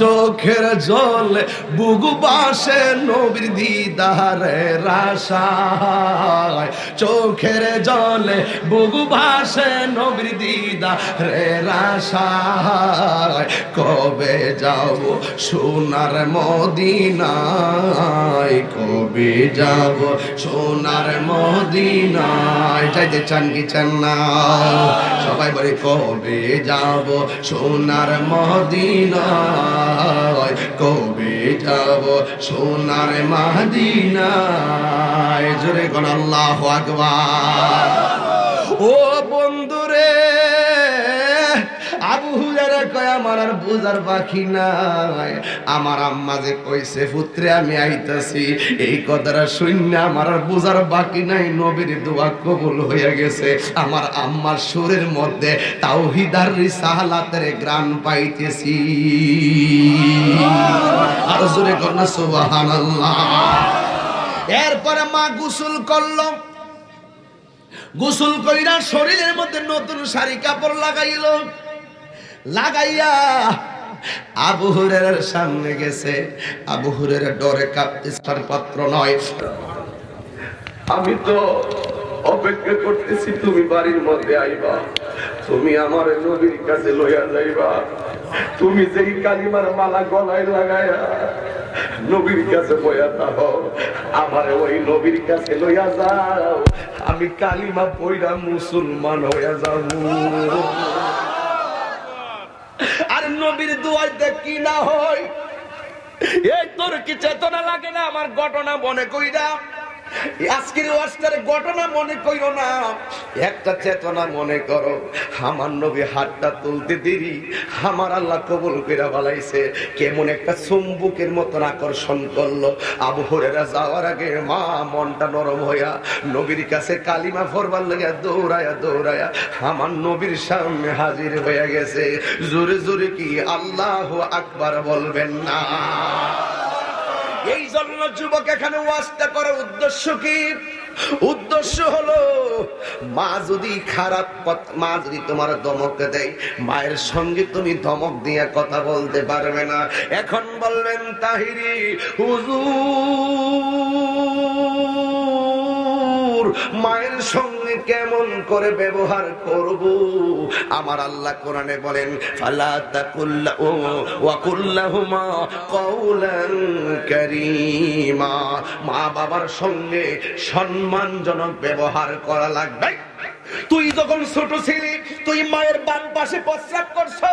চোখের জলে বুক বাসে নবীর দিদারের আশায়, চোখের জলে বুক ভাসে নবীর দিদারের আশায়, কবে যাব সোনার মদিনায়, কবে যাব সোনার মদিনায়। যাইতে চান কি চান না? সবাই বলে কবে যাব সোনার মদিনায়, কবে যাব সোনার মদিনায়। জোরে কোন আল্লাহু আকবার। ও বন্ধুরে, আবু হুরায়রা কয় আমার আর বুঝার বাকি নাই। আমার আম্মা যে কইছে পুত্রে আমি আইতাছি, এই কথাটা শুনে আমার আর বুঝার বাকি নাই। নবীর দোয়া কবুল হয়ে গেছে। আমার আম্মার সুরের মধ্যে তাওহীদ আর রিসালাতের গ্রাণ পাইতেছি। আর জোরে কন্যা সুবহানাল্লাহ। এরপরে মা গোসল করলো, গোসল কইরা শরীরের মধ্যে নতুন শাড়ি কাপড় লাগাইলো, লাগাইয়া আবু হুরায়রার সামনে গেছে। আবু হুরায়রা ডরে কাঁপতেছে, পাত্র নয়। আমি তো অপেক্ষা করতেছি তুমি বাড়ির মধ্যে আইবা, তুমি আমার নবীর কাছে লইয়া যাইবা। তুমি যেই কালিমার মালা গলায় লাগায়া নবীর কাছে বইয়া থাকো, আমারে ওই নবীর কাছে লইয়া যাও। আমি কালিমা পইরা মুসলমান হইয়া যাব। আর নবীর দুয়াইতে কি না হয়, এই তোর কি চেতনা লাগে না? আমার ঘটনা মনে কইরা আজকের ওয়াজটার ঘটনা মনে কইরো না, একটা চেতনা মনে করো। আমার নবী হাতটা তুলতে দেরি, আমার আল্লাহ কবুল কইরা বালাইছে। কেমন একটা চুম্বকের মতন আকর্ষণ করলো। আবু হুরায়রা যাওয়ার আগে মা মনটা নরম হইয়া নবীর কাছে কালিমা পড়বার লাগা দৌড়ায়া দৌড়ায়া আমার নবীর সামনে হাজির হয়ে গেছে। জোরে জোরে কি আল্লাহু আকবার বলবেন না? এই জন্য যুবক এখানে ওয়াজটা করার উদ্দেশ্য কি? উদ্দেশ্য হলো মা যদি খারাপ মা যদি তোমার ধমক দেয়, মায়ের সঙ্গে তুমি ধমক দিয়ে কথা বলতে পারবে না। এখন বলবেন তাহিরি হুজুর মায়ের সঙ্গে কেমন করে ব্যবহার করব? আমার আল্লাহ কোরআনে বলেন ফালা তাকুল্লাহু ওয়া কুল্লাহুমা কাওলান কারীমা। মা বাবার সঙ্গে সম্মানজনক ব্যবহার করা লাগবে। তুই যখন ছোট ছিলি তুই মায়ের বাম পাশে প্রস্রাব করছো,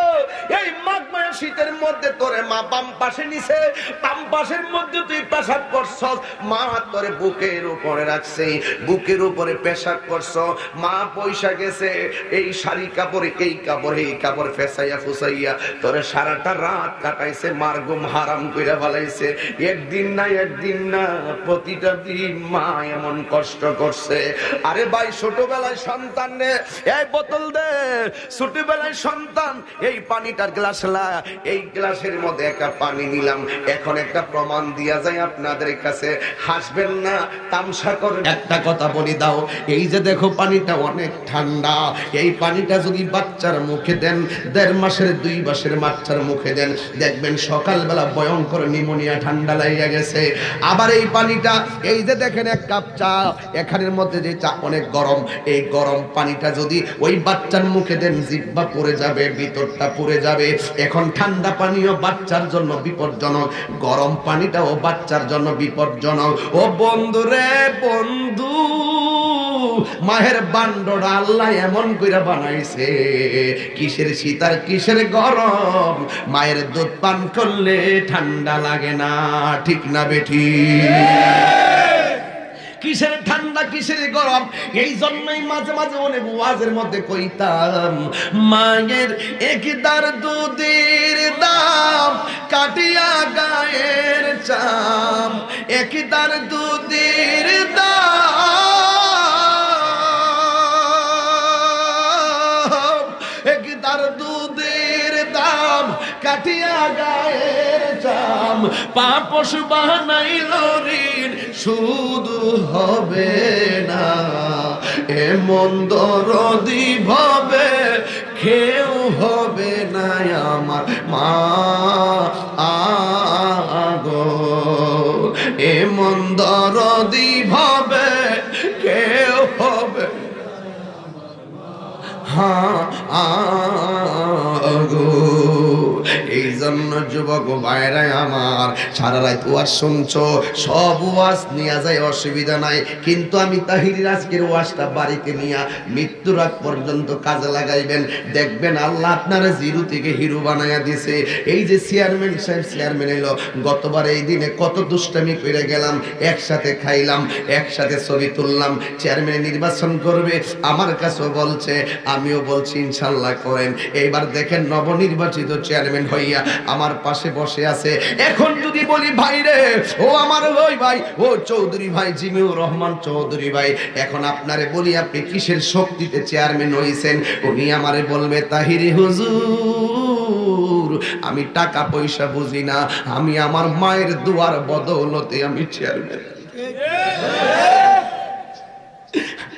এই মাঘ মাসের শীতের মধ্যে তোরে মা বাম পাশে নিছে, বাম পাশের মধ্যে তুই পেশাব করছো, মা তোরে বুকের উপরে রাখছে, বুকের উপরে পেশাব করছো, মা পয়সা গেছে এই শাড়ি কাপড় এই কাপড় এই কাপড় ফেসাইয়া ফুসাইয়া তোরে সারাটা রাত কাটাইছে, মার ঘুম হারাম কইরা ফেলাইছে। একদিন না একদিন না প্রতিটা দিন মা এমন কষ্ট করছে। আরে ভাই ছোটবেলায় সন্তান নে এই বোতল দে, ছোটবেলায় সন্তান এই পানিটার গ্লাস লা, এই গ্লাসের মধ্যে একটা পানি নিলাম। এখন একটা প্রমাণ দিয়া যায় আপনাদের কাছে, হাসবেন না তামসা করবেন। একটা কথা বলি দাও, এই যে দেখো পানিটা অনেক ঠান্ডা, এই পানিটা যদি বাচ্চার মুখে দেন, 1.5 মাসের 2 মাসের বাচ্চার মুখে দেন, দেখবেন সকালবেলা ভয়ঙ্কর নিউমোনিয়া ঠান্ডা লাগিয়া গেছে। আবার এই পানিটা এই যে দেখেন 1 কাপ চা, এখানের মধ্যে যে চা অনেক গরম, এই গরম পানিটা যদি ওই বাচ্চার মুখে দেন জিহ্বা পড়ে যাবে, ভিতরটা পুড়ে যাবে। এখন ঠান্ডা পানিও বাচ্চার জন্য বিপজ্জনক, গরম পানিটাও বাচ্চার জন্য বিপজ্জনক। ও বন্ধু রে বন্ধু, মায়ের বান্ডটা আল্লাহ এমন কইরা বানাইছে, কিসের শীত আর কিসের গরম, মায়ের দুধ পান করলে ঠান্ডা লাগে না, ঠিক না বেঠি? কিসের ঠান্ডা কিসের গরম? এই জন্যই মাঝে মাঝে অনেক ওয়াজের মধ্যে কইতাম, মায়ের একদার দুধের দাম কাটিয়া গায়ের চাম, একদার দুধের দাম, একদার দুধের দাম কাটিয়া গায়ের চাম, পাপস বানাইল ঋণ শুধু হবে না, এমন দরদি ভাবে কেউ হবে না আমার মা আগো, এমন দরদি ভাবে কেউ হবে আগো। এই জন্য যুবক ভাইরা আমার, সারা রাত ওয়াজ শুনছো, সব ওয়াজ নিয়ে যায়, অসুবিধা নাই, কিন্তু আমি তাহিরির আজকের ওয়াজটা বাড়িতে নিয়ে মৃত্যুর আগ পর্যন্ত কাজে লাগাইবেন। দেখবেন আল্লাহ আপনারা জিরো থেকে হিরো বানায়া দিছে। এই যে চেয়ারম্যান সাহেব চেয়ারম্যান এলো, গতবার এই দিনে কত দুষ্টামি করে গেলাম, একসাথে খাইলাম, একসাথে ছবি তুললাম। চেয়ারম্যান নির্বাচন করবে, আমার কাছেও বলছে, আমিও বলছি ইনশাল্লাহ করেন। এইবার দেখেন নবনির্বাচিত চেয়ারম্যান হইয়া আমার পাশে বসে আছে। এখন যদি বলি ভাই রে, ও আমার ওই ভাই, ও চৌধুরী ভাই জিমিউর রহমান চৌধুরী ভাই, এখন আপনারে বলি আপনি কিসের শক্তিতে চেয়ারম্যান হইছেন? উনি আমারে বলবে, তাহিরি হুজুর আমি টাকা পয়সা বুঝি না, আমি আমার মায়ের দুয়ার বদৌলতে আমি চেয়ারম্যান।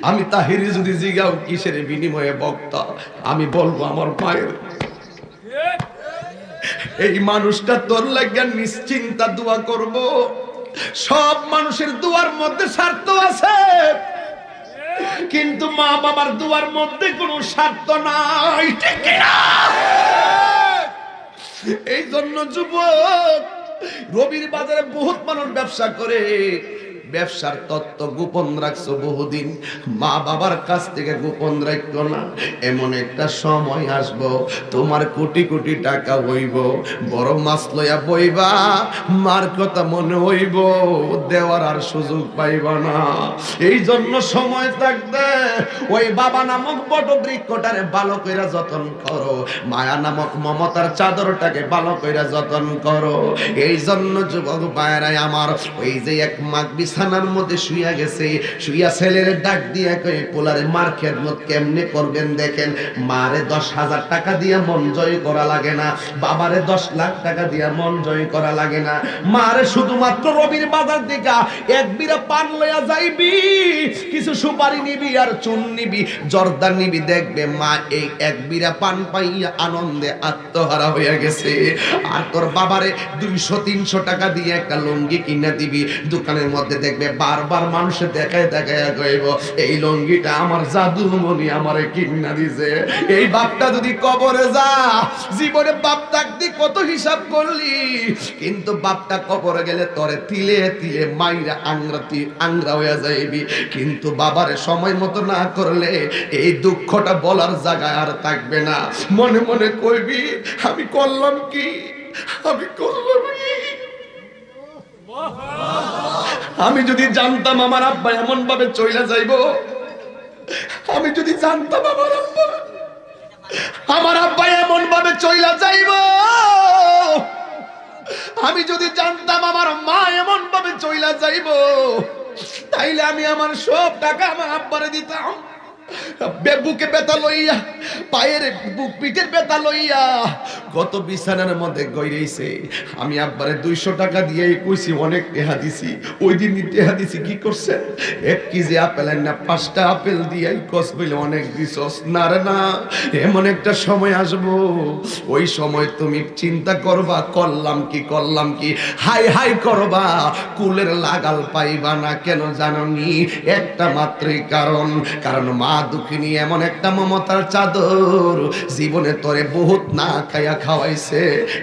আমি তাহিরি যদি জিগাও কিসের বিনিময়ে বক্তা, আমি বলবো আমার মায়ের। এই মানুষটা তোর লাগিয়া নিশ্চিন্তা দোয়া করব। সব মানুষের দুয়ার মধ্যে স্বার্থ আছে, কিন্তু মা বাবার দুয়ার মধ্যে কোনো স্বার্থ নাই, ঠিক না? এই জন্য যুবক, রবির বাজারে বহুত মানুষ ব্যবসা করে, ব্যবসার তত্ত্ব গোপন রাখছো বহুদিন, মা বাবার কাছ থেকে গোপন রাখতো না। এমন একটা সময় আসবো, তোমার কোটি কোটি টাকা হইব, বড় মাছ লইয়া বইবা, মার কথা মনে হইব, দেওয়ার আর সুযোগ পাইবা না। এই জন্য সময় থাকতে ওই বাবা নামক বট বৃক্ষটারে ভালো কইরা যতন করো, মায়া নামক মমতার চাদরটাকে ভালো কইরা যতন করো। এই জন্য যুবক ভাইরা আমার, ওই যে এক মাঘ বিছানার মধ্যে শুইয়া গেছে, শুইয়া ছেলের ডাক দিয়া কই, পোলারে মার খেদমত কেমনে করবেন দেখেন। মারে 10,000 টাকা দিয়া মন জয় করা লাগে না, বাবারে 10 লাখ টাকা দিয়া মন জয় করা লাগে না। মারে শুধুমাত্র রবির বাজার থেকে এক বিড়া পান লইয়া যাইবি, কিছু সুপারি নিবি আর চুন নিবি, জর্দা নিবি, দেখবে মা এই এক বিড়া পান পাইয়া আনন্দে আত্মহারা হইয়া গেছে। আর তোর বাবারে 200-300 টাকা দিয়ে একটা লুঙ্গি কিনা দিবি, দোকানের মধ্যে দেখবে বারবার মানুষে দেখায় দেখায় কইব, এই লুঙ্গিটা আমার জাদুমণি আমারে কিনা দিছে। এই বাপটা যদি কবরে যা, জীবনে বাপ থাকতে কত হিসাব করলি, কিন্তু বাপটা কবরে গেলে তোরে তিলে তিলে মাইরা আংরা হইয়া যাইবি। কিন্তু বাবারে সময় মতো না করলে এই দুঃখটা বলার জায়গায় আর থাকবে না। মনে মনে কইবি, আমি করলাম কি, আমি করলাম কি। আমি যদি জানতাম আমার আব্বা এমন ভাবে চইলা যাইবো, আমি যদি জানতাম আমার আব্বা এমন ভাবে চইলা যাইবো, আমি যদি জানতাম আমার মা এমন ভাবে চইলা যাইবো, তাইলে আমি আমার সব টাকা আমার আব্বারে দিতাম। বুকে ব্যথা লইয়া, পায়ের বুক পিঠের ব্যথা লইয়া গত বিছানার মধ্যে গইরেছে। আমি আব্বারে 200 টাকা দিয়ে কইছি অনেক টেহা দিছি, ওই দিন টেহা দিছি কি করছে, 1 কেজি আপেল না 5টা আপেল দিয়ে কস বলে অনেক দিছস না রে না। এমন একটা সময় আসবো, ওই সময় তুমি চিন্তা করবা করলাম কি, হাই হাই করবা, কুলের লাগাল পাইবা না। কেন জানোনি? একটা মাত্রই কারণ মা দুঃখিনী এমন একটা মমতার চাদর, জীবনে তোরে বহুত না খাইয়া খাওয়াইছে।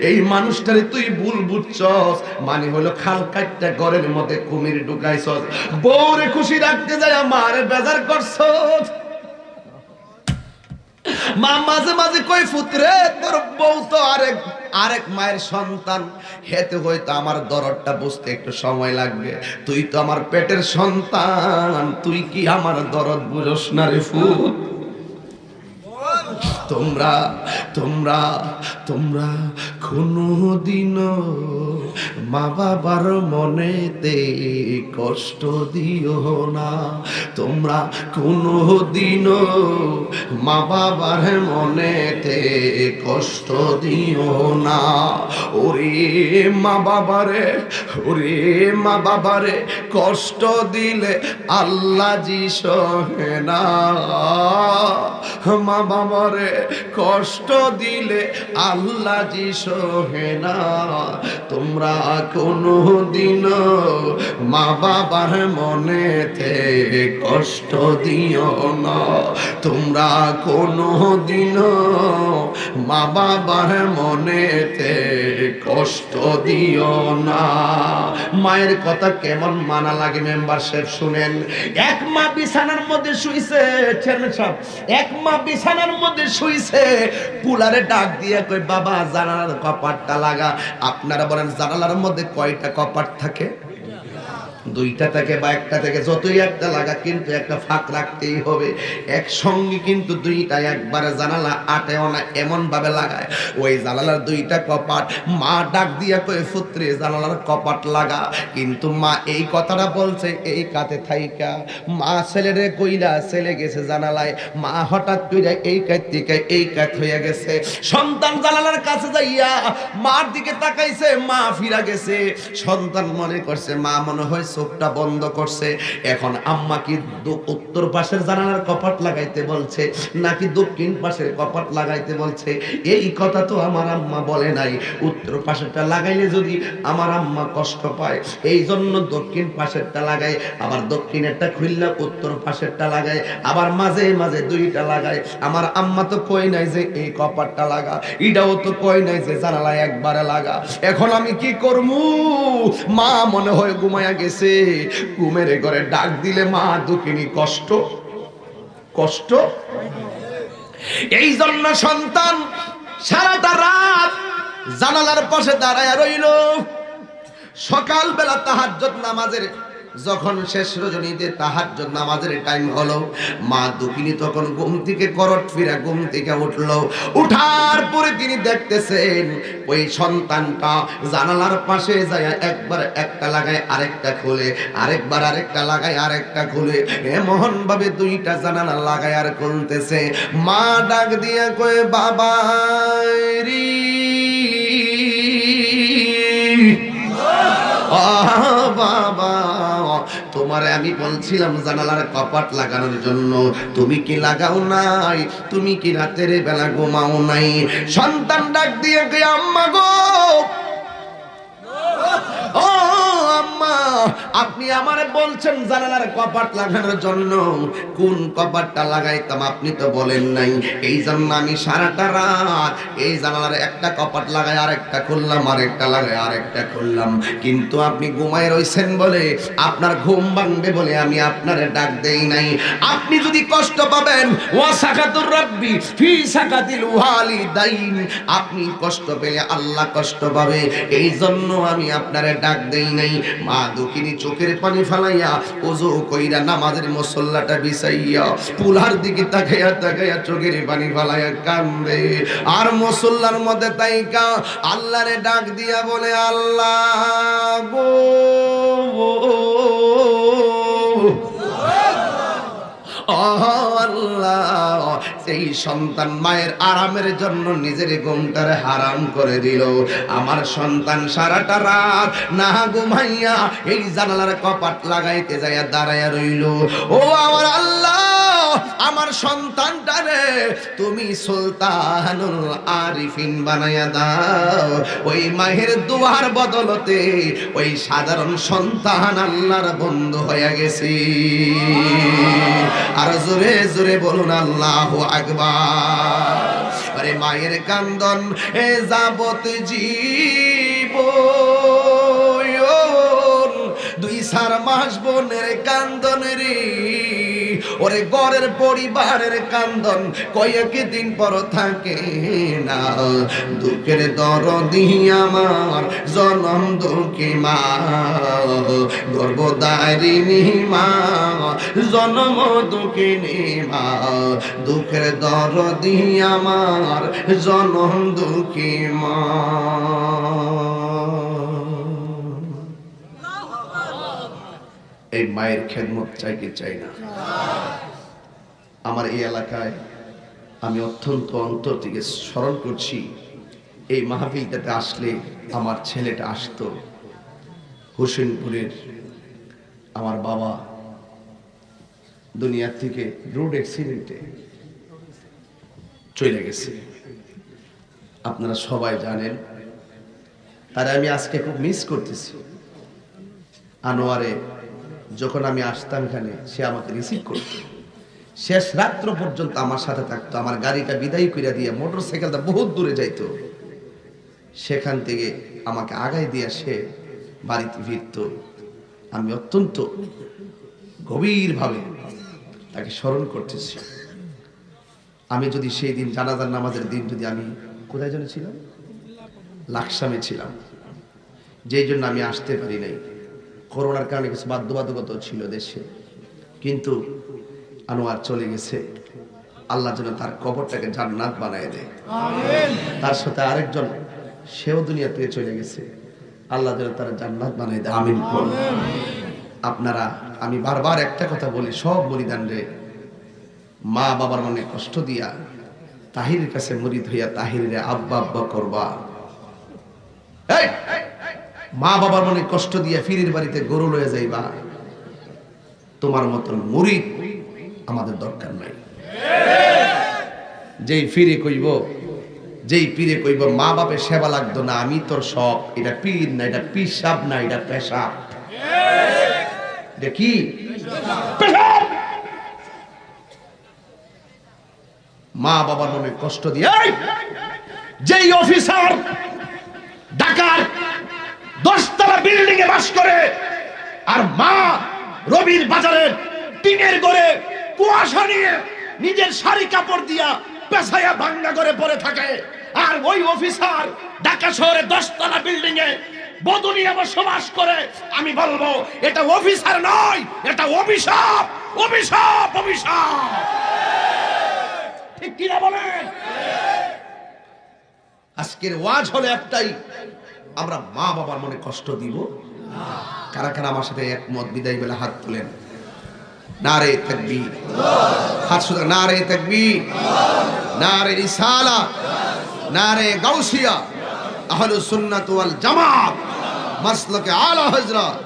এই মানুষটারে তুই ভুল বুঝছস, মানে হলো খাল কাটটা ঘরের মধ্যে কুমির ঢুকাইছস। বউরে খুশি রাখতে যায় মারে বেজার করছস। মা মাঝে মাঝে কই, পুত্রে তোর বউ তো আরেক মায়ের সন্তান, হেতে হয়তো আমার দরদটা বুঝতে একটু সময় লাগবে। তুই তো আমার পেটের সন্তান, তুই কি আমার দরদ বুঝস না রে ফুত? তোমরা তোমরা তোমরা কোনদিনও মা বাবার মনেতে কষ্ট দিও না। তোমরা কোনদিনও মা বাবার মনেতে কষ্ট দিও না। ওরে মা বাবারে কষ্ট দিলে আল্লাহ জি সহে না। মা বাবারে কষ্ট দিলে আল্লাহ জি সহে না। তোমরা কোনো দিন মা বাবার মনেতে কষ্ট দিও না। তোমরা কোনো দিন মা বাবার মনেতে কষ্ট দিও না। মায়ের কথা কেমন মানা লাগে মেম্বারশিপ শুনেন। এক মা বিছানার মধ্যে শুইছে, এক মা বিছানার মধ্যে শুইছে, পুলারে ডাক দিয়ে কই বাবা জানালার কপাটটা লাগা। আপনারা বলেন জানালার মধ্যে কয়টা কপাট থাকে? দুইটা থেকে বা একটা থেকে, যতই একটা লাগা কিন্তু একটা ফাঁক রাখতেই হবে। একসঙ্গে কিন্তু দুইটা একবারে জানালা আটেও না, এমন ভাবে লাগায়। ওই জানালার দুইটা কপাট মা ডাক দিয়া কয়ে পুত্রে জানালার কপাট লাগা। কিন্তু মা এই কথাটা বলছে এই কাতে থাইকা, মা ছেলেরে কইলা ছেলে গেছে জানালায়, মা হঠাৎ কইরা এই কাত থেকে এই কাত হইয়া গেছে। সন্তান জানালার কাছে যাইয়া মার দিকে তাকাইছে, মা ফিরা গেছে। সন্তান মনে করছে মা মনে হয় চোখটা বন্ধ করছে। এখন আম্মা কি উত্তর পাশের জানালার কপাট লাগাইতে বলছে নাকি দক্ষিণ পাশের কপাট লাগাইতে বলছে? এই কথা তো আমার আম্মা বলে নাই। উত্তর পাশেরটা লাগাইলে যদি আমার আম্মা কষ্ট পায়, এই জন্য দক্ষিণ পাশেরটা লাগায়, আবার দক্ষিণেরটা খুললে উত্তর পাশেরটা লাগায়, আবার মাঝে মাঝে দুইটা লাগায়। আমার আম্মা তো কই নাই যে এই কপাটটা লাগা, এটাও তো কই নাই যে জানালায় একবারে লাগা। এখন আমি কি করবো? মা মনে হয় ঘুমায়া গেছে। ঘুমের ঘরে ডাক দিলে মা দুঃখিনী, কষ্ট কষ্ট। এই জন্য সন্তান সারাটা রাত জানালার পাশে দাঁড়ায় রইল। সকালবেলা তাহাজ্জুদ নামাজের যখন শেষ রজনীতে তাহাজ্জুদ নামাজের টাইম হলো, মা দুঃখিনী তখন ঘুম থেকে করট ফিরা ঘুম থেকে উঠলো। উঠার পরে তিনি দেখতেছেন ওই সন্তানটা জানালার পাশে যায় একবার একটা লাগায় আরেকটা খুলে, আরেকবার আরেকটা লাগায় আরেকটা খুলে, এমন ভাবে দুইটা জানালা লাগায় আর খুলতেছে। মা ডাক দিয়া কয়ে বাবা রে, বাবা তোমারে আমি বলছিলাম জানালার কপাট লাগানোর জন্য, তুমি কি লাগাও নাই? তুমি কি রাতের বেলা ঘুমাও নাই? সন্তান ডাক দিয়ে কই আম্মা গো, ও আম্মা আপনি আমারে বলছেন জানালার কপাট লাগানোর জন্য, কোন কপাটটা লাগাইতাম আপনি তো বলেন নাই। এই জন্য আমি সারাটা রাত এই জানালার একটা কপাট লাগাই আরেকটা খুললাম, আরেকটা লাগাই আরেকটা খুললাম। কিন্তু আপনি ঘুমায় রইছেন বলে, আপনার ঘুম ভাঙবে বলে আমি আপনারে ডাক দেই নাই। আপনি যদি কষ্ট পাবেন, ওয়া সাকাতুর রাব্বি ফি সাকাতিল ওয়ালিদাইন, আপনি কষ্ট পেলে আল্লাহ কষ্ট পাবে, এই জন্য আমি আপনারে ডাক দেই নাই। মা দুঃখিনী চোখের পানি ফালাইয়া ওযু কইরা নামাজের মুসল্লাটা বিছাইয়া পুলার দিকে তাকাইয়া তাকাইয়া চোখের পানি ফালাইয়া কান্দে। আর মুসল্লার মধ্যে তাইকা আল্লাহরে ডাক দিয়া বলে, আল্লাহ গো, আল্লাহ সেই সন্তান মায়ের আরামের জন্য নিজের ঘুমটারে হারাম করে দিল। আমার সন্তান সারাটা রাত না ঘুমাইয়া এই জানালার কপাট লাগাইতে যাইয়া দাঁড়াইয়া রইল। ও আমার আল্লাহ, আমার সন্তানটারে তুমি সুলতানুল আরিফিন বানাইয়া দাও। ওই মায়ের দুয়ার বদলতে ওই সাধারণ সন্তান আল্লাহর বন্ধু হয়ে গেছে। আর জোরে জোরে বলুন আল্লাহু আকবার। আরে মায়ের কান্দন এ যাবত জীবন, দুই চার মাস বোনের কান্দন রে, ওরে ঘরের পরিবারের কান্দন কয়েকদিন পর থাকে না। দুঃখের দরদি আমার জনম দুঃখী মা, গর্ভধারিণী মা, জনম দুঃখিনী মা, দুঃখের দরদি আমার জনম দুঃখী মা। এই মায়ের খেদমত চাই কি চাই না? আমার এই এলাকায় আমি অত্যন্ত অন্তর থেকে স্মরণ করছি, এই মাহফিলটাতে আসলে আমার ছেলেটা আসতো। হোসেনপুরের আমার বাবা দুনিয়া থেকে রোড অ্যাক্সিডেন্টে চলে গেছে। আপনারা সবাই জানেন, তারে আমি আজকে খুব মিস করতেছি। আনোয়ারে যখন আমি আসতাম এখানে, সে আমাকে রিসিভ করত, শেষ রাত্র পর্যন্ত আমার সাথে থাকতো। আমার গাড়িটা বিদায় করে দিয়ে মোটরসাইকেলটা বহুত দূরে যাইতো, সেখান থেকে আমাকে আগায় দিয়ে সে বাড়িতে ফিরত। আমি অত্যন্ত গভীরভাবে তাকে স্মরণ করতেছি। আমি যদি সেই দিন জানাজার নামাজের দিন যদি আমি কোথায় যেন ছিলাম, লাকসামে ছিলাম, যেই জন্য আমি আসতে পারি নাই। করোনার কারণে কিছু বাধ্যবাধকতা ছিল দেশে, কিন্তু আনোয়ার চলে গেছে। আল্লাহ যেন তার কবরটাকে জান্নাত বানায় দেয়। তার সাথে আরেকজন, সেও দুনিয়া থেকে চলে গেছে, আল্লাহ যেন তার জান্নাত বানায় দেয়। আমিন। আপনারা, আমি বারবার একটা কথা বলি, সব বলিদান রে মা বাবার মনে কষ্ট দিয়া তাহিরের কাছে মুরিদ হইয়া তাহিরে আব্বা আব্বা করবা। মা বাবার মনে কষ্ট দিয়া ফিরির বাড়িতে গরু লয়ে যাইবা, তোমার মতন মুরিদ আমাদের দরকার নাই। যেই ফিরে কইব, যেই পীরে কইব মা বাপের সেবা লাগতো না, আমি তোর সব, এটা পীর না, এটা পিসাব না, এটা পেশাব। এটা কি? মা বাবার মনে কষ্ট দিয়ে যেই অফিসার ঢাকার 10 তলা বিল্ডিং এ বাস করে, আর মা রবির বাজারে টিনের ঘরে কুয়াশা নিয়ে নিজের শাড়ি কাপড় দিয়া পেছায়া ভাঙ্গা করে পড়ে থাকে, আর ওই অফিসার ঢাকা শহরে 10 তলা বিল্ডিং এ বধূ নিয়ে বসবাস করে, আমি বলবো এটা অফিসার নয়, এটা অভিশাপ, অভিশাপ, অভিশাপ। ঠিক কিনা বলেন? আজকের ওয়াজ হলো একটাই, আমরা মা বাবার মনে কষ্ট দিব না। কারা কারা আমার সাথে একমত? বিদায় বেলা হাত তুলেন। নারে তাকবীর, হাত শুধু নারে তাকবীর, নারে রিসালাত, নারে গাউসিয়া, আহলুস সুন্নাত ওয়াল জামাত, মাসলাকে আলা হযরত।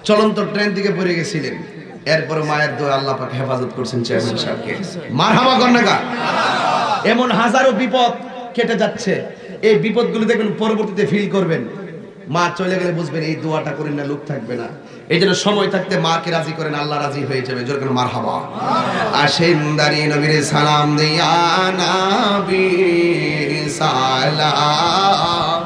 চলন্ত ট্রেন থেকে পড়ে গেছিলেন, এরপর মায়ের দোয়া আল্লাহ পাক হেফাজত করছেন চেয়ারম্যান সাহেবকে। মারহাবা কর না গা। এমন হাজারো বিপদ কেটে যাচ্ছে, এই বিপদগুলো দেখবেন পরবর্তীতে ফিল করবেন। মা চলে গেলে বুঝবেন এই দোয়াটা করেন না, লোক থাকবে না। এই জন্য সময় থাকতে মাকে রাজি করেন, আল্লাহ রাজি হয়ে যাবে। জোর করে মারহাবা। আসেন দাঁড়িয়ে নবীর সালাম দিয়া, নবী সালাম।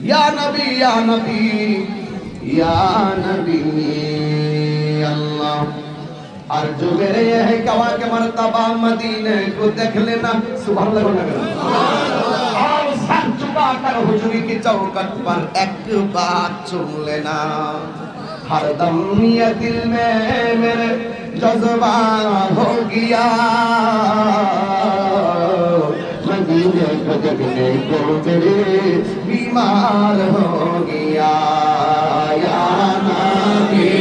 या नबी या नबी या नबी अल्लाह, अर्जु मेरे ये है कवा के मर्तबा मदीने को देख लेना। सुभान अल्लाह। और सर झुका कर हुजूरी की चौखट पर एक बात सुन लेना। हर दम ये दिल में मेरे जज्बा हो गया, मदीने को देखने को मेरे बीमार हो गया। या नबी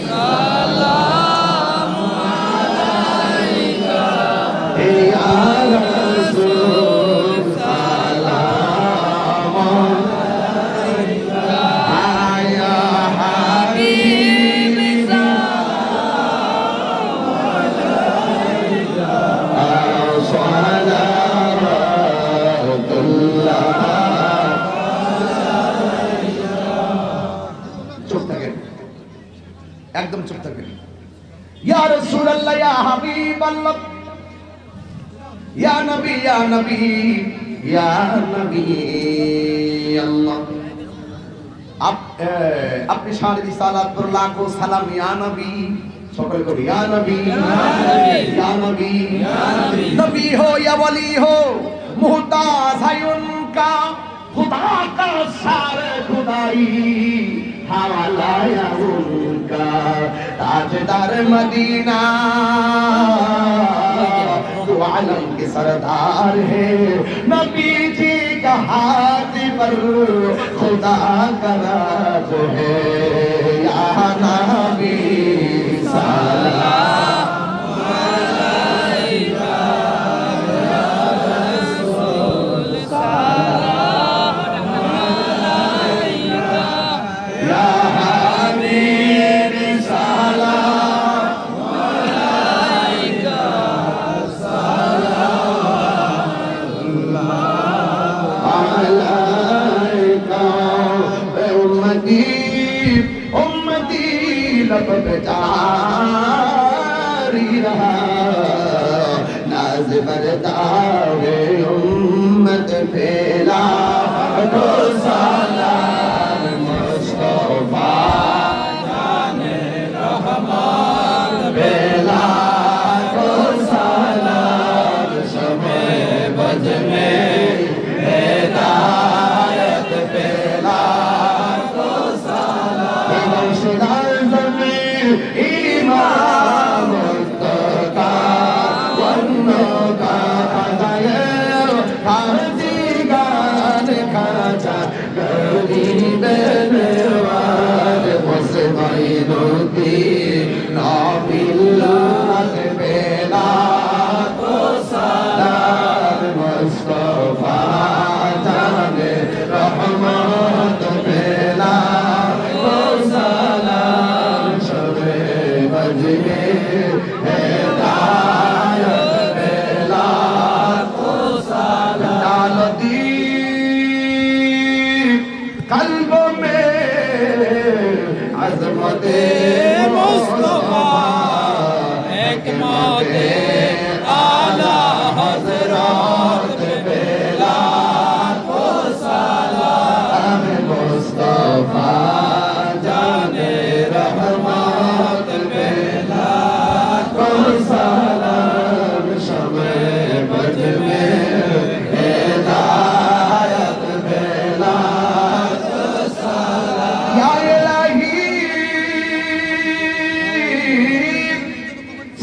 सलाम अलैका, या रसूल सलाम अलैका, या हबीब सलाम अलैका, सलावतुल्लाह। একদম চুপ থাকবেন। ইয়া রাসূলুল্লাহ, ইয়া হাবিবাল্লাহ, ইয়া নবী, ইয়া নবী, ইয়া নবী আল্লাহ। আপনি শান রিসালাত पर लाखों सलाम। ইয়া নবী, সকলে করি ইয়া নবী, ইয়া নবী, নবী हो या वली हो, मुहताज है उन उनका खुदा का सारे खुदाई हवाला या उनका ताजदार मदीना दो आलम के सरदार है नबी जी का हाथ पर खुदा का राज है या नबी सलाम अलैका या रसूल सलाम अलैका या हबीब सलाम अलैका सलाम अलैका उम्मती उम्मती लब पे जारी रहा नाज बरदावे उम्मत फैला तो सलाम मुस्तफा जाने रहमान फैला तो सलाम शमे बज में हिदायत फैला तो सलाम शिदाज़ में इमाम मुस्तफा वन्नो का खदायर हाजी गान खाचा गली बेनवार मुस्माई नूती नाबिल्लात बेला तो सलाम मुस्तफा जाने रहमत बेला तो सलाम शबे बजगे हिदायत बेला तो सलाम डालती कल्बों में अज़मत मुस्तफा हिकमत आला हज़रात बेला तो सलाम मुस्तफा जाने रहमत बेला तो सलाम शमे बज में हिदायत बेला तो सलाम या इलाही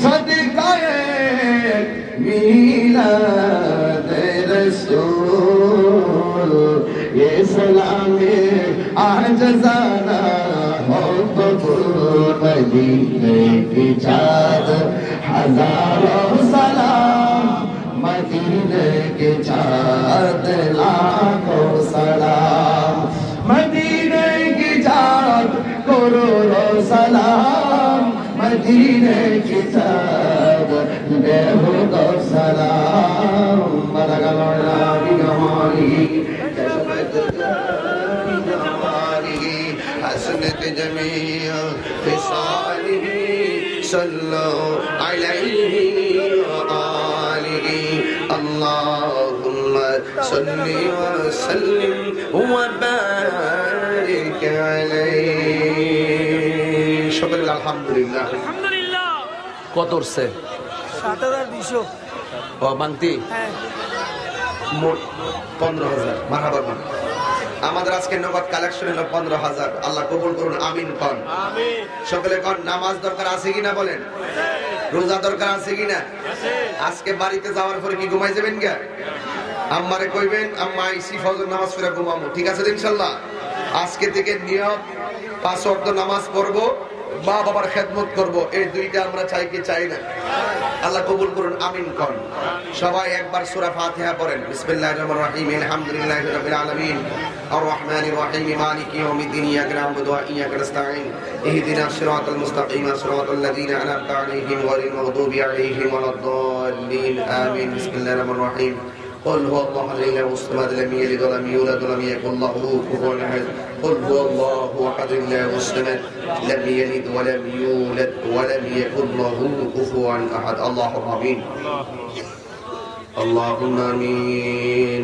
सदकाए मीलाद रसूल ये सलामे आजज़ाना हो कबूल मदीने की चाँद हजारों सलाम मदीने की चाँद लाखों सलाम मदीने की चाँद करोड़ों सलाम मदीने की चाँद बेहुदों सलाम बरगलौला बिगमाली हसनत जमीय फिसालिही सल्लो अलैहि व आलिही अल्लाहुम्मा सल्ली व सल्लिम व बारिक अलैहि शुक्र अल्हम्दुलिल्लाह আলহামদুলিল্লাহ। কত উঠছে ৭,২০০। ও মাংতি হ্যাঁ মোট 15,000 মারহাবা বলুন। আমাদের আজকে নগদ কালেকশন হলো 15,000 আল্লাহ কবুল করুন আমিন কোন আমিন। সকলে কোন নামাজ দরকার আছে কিনা বলেন রোজা দরকার আছে কিনা আজকে বাড়িতে যাওয়ার পরে কি ঘুমাই যাবেন গা আম্মারে কইবেন আম্মা আইসি ফজর নামাজ পড়ে ঘুমাবো ঠিক আছে ইনশাআল্লাহ আজকে থেকে নিয়ত 5 ওয়াক্ত নামাজ পড়বো মা বাবার খেদমত করব এই দুইটা আমরা চাই কি চাই না আল্লাহ কবুল করুন আমিন কোন সবাই একবার সূরা ফাতিহা পড়েন বিসমিল্লাহির রহমানির রহিম আলহামদুলিল্লাহি রাব্বিল আলামিন আর রহমানির রহিম মালিকি ইয়াউমিদ্দিন ইয়াকা না'বুদু ওয়া ইয়াকা নাস্তাঈন ইহদিনাস সিরাতাল মুস্তাকিম সিরাতাল লাযীনা আন'আমতা আলাইহিম গায়রিল মাগদুবি আলাইহিম ওয়ালাদ-দাল্লিন আমিন বিসমিল্লাহির রহমানির রহিম قل هو الله الذي له الصمد لم يلد ولم يولد ولم يكن له كفوا احد قل هو الله احد الله الصمد لم يلد ولم يولد ولم يكن له كفوا احد اللهم امين اللهم امين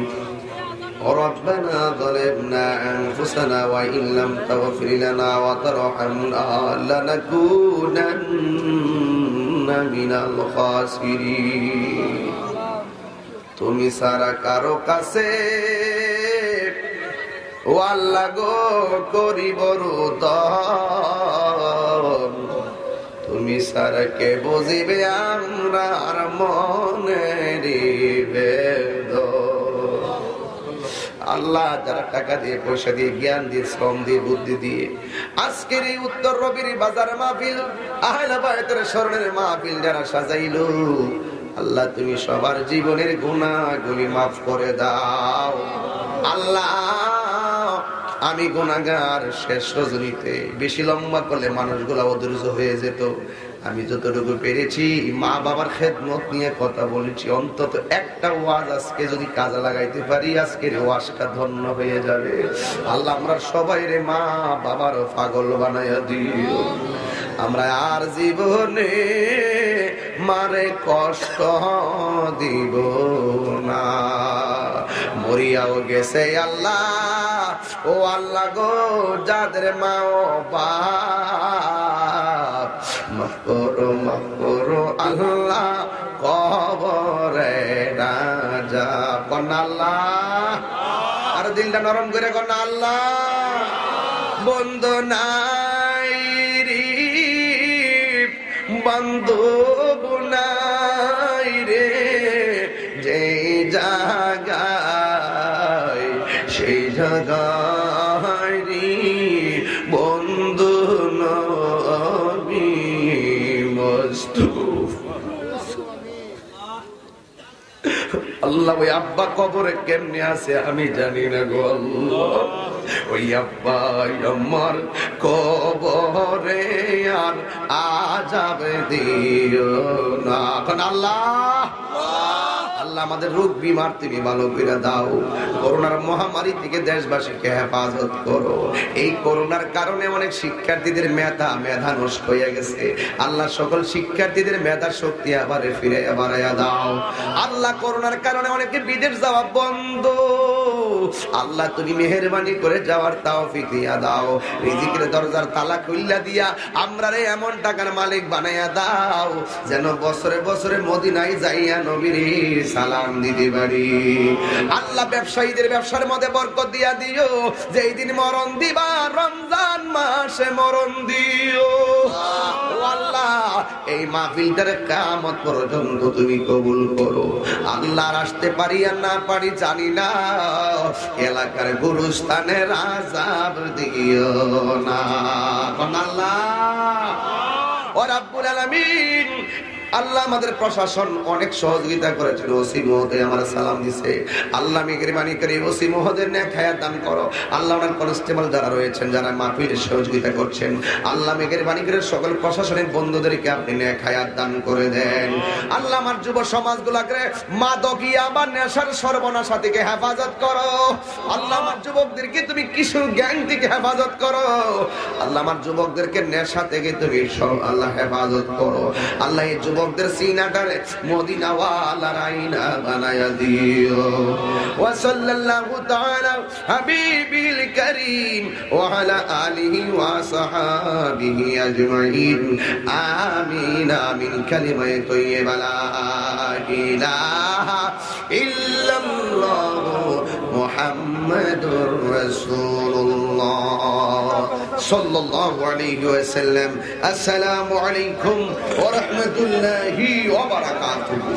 ربنا ظلمنا انفسنا وان لم تغفر لنا وترحمنا لنكونن من الخاسرين তুমি সারা কারো কাছে ও আল্লাহ গো করিব রুদন, তুমি সারা কে বুঝিবে আমরার মনের বেদন। আল্লাহ যারা টাকা দিয়ে পয়সা দিয়ে জ্ঞান দিয়ে শ্রম দিয়ে বুদ্ধি দিয়ে আজকের এই উত্তর রবির বাজার মাহফিল আহলে বায়তের স্মরণের মাহফিল যারা সাজাইলো, আল্লাহ তুমি সবার জীবনের গুনাহগুলি মাফ করে দাও। আল্লাহ আমি গুনাহগার, শেষ রজনীতে বেশি লম্বা করলে মানুষগুলা অধৈর্য হয়ে যেত। আমি যতটুকু পেরেছি মা বাবার খেদমত নিয়ে কথা বলেছি, অন্তত একটা ওয়াজ আজকে যদি কাজে লাগাইতে পারি আজকের ওয়াজটা ধন্য হয়ে যাবে। আল্লাহ আমরা সবাই রে মা বাবার পাগল বানাইয়া দিও। আমরা আর জীবনে মারে কষ্ট দিব না, মরিয়াও গেছে আল্লাহ। ও আল্লাহ গো যাদের মা ও বাপ মাফ করো আল্লাহ, কবরে রাজা কন্যা আল্লাহ। আর দিলটা নরম করে কন্যা আল্লাহ। বন্ধু নাই রে বান্ধব নাই রে, যে জায়গায় সেই জায়গায় রে বন্ধু নবী মুস্তাফা। আল্লাহ ওই আব্বা কবরে কেমনে আছে আমি জানি না গো আল্লাহ। ওই আব্বা আমার কবরে আর আযাব দিও না আল্লাহ। আল্লাহ আমাদের রোগ বিমার তুমি ভালো করে দাও। করোনার মহামারী থেকে দেশবাসীকে হেফাজত করো। এই করোনার কারণে অনেক শিক্ষার্থীদের মেধা নষ্ট হয়ে গেছে। আল্লাহ সকল শিক্ষার্থীদের মেধা শক্তি আবার ফিরে বাড়াইয়া দাও। আল্লাহ করোনার কারণে অনেকে বিদেশ যাওয়া বন্ধ, আল্লাহ তুমি মেহেরবানি করে যাওয়ার তৌফিক দিয়া দাও। রিজিকের দরজার তালা খুইলা দিয়া আমরারে এমন টাকার মালিক বানাইয়া দাও যেন বছরে বছরে মদিনায় যাইয়া নবীর সালাম দিতে পারি। আল্লাহ ব্যবসায়ীদের ব্যবসার মধ্যে বরকত দিয়া দিও। যেই দিন মরণ দিবা রমজান মাসে মরণ দিও। আল্লাহ এই মাহফিলটার কিয়ামত পর্যন্ত তুমি কবুল করো। আল্লাহ আসতে পারি আর না পারি জানি না, এলাকার গুরুস্থানের আযাব দিও না আল্লাহ। ও রাব্বুল আলামিন, আল্লাহ আমাদের প্রশাসন অনেক সহযোগিতা করেছিল। ওসি মহোদয় আমার সালাম দিছে। আল্লাহ মেহেরবানি করে ওসি মহোদয়ের নেক হায়াত দান করো। আল্লাহ ওনার কনস্টেবল যারা রয়েছেন, যারা মাহফিলে সহযোগিতা করছেন, আল্লাহ মেহেরবানি করে সকল প্রশাসনের বন্ধুদেরকে আপনি নেক হায়াত দান করে দেন। আল্লাহ আমার যুব সমাজগুলোকে মাদকিয়া বা নেশার সর্বনাশা থেকে হেফাজত করো। আল্লাহ আমার যুবকদেরকে তুমি কিশোর গ্যাং থেকে হেফাজত করো। আল্লাহ আমার যুবকদেরকে নেশা থেকে তুমি আল্লাহ হেফাজত করো। আল্লাহ এই যুবকদের সিনাটারে মদিনা ওয়ালার আয়না বানায়া দিও। ওয়া সাল্লাল্লাহু তাআলা হাবিবিল কারীম ওয়া আলা আলিহি ওয়া সাহাবিহি আজমাইন। আমিন আমিন। কালিমায়ে তাইয়্যিবা লা ইলাহা ইল্লাল্লাহু মুহাম্মাদুর রাসূলুল্লাহ সাল্লাল্লাহু আলাইহি ওয়াসাল্লাম। আসসালামু আলাইকুম ওয়া রাহমাতুল্লাহি ওয়া বারাকাতুহু।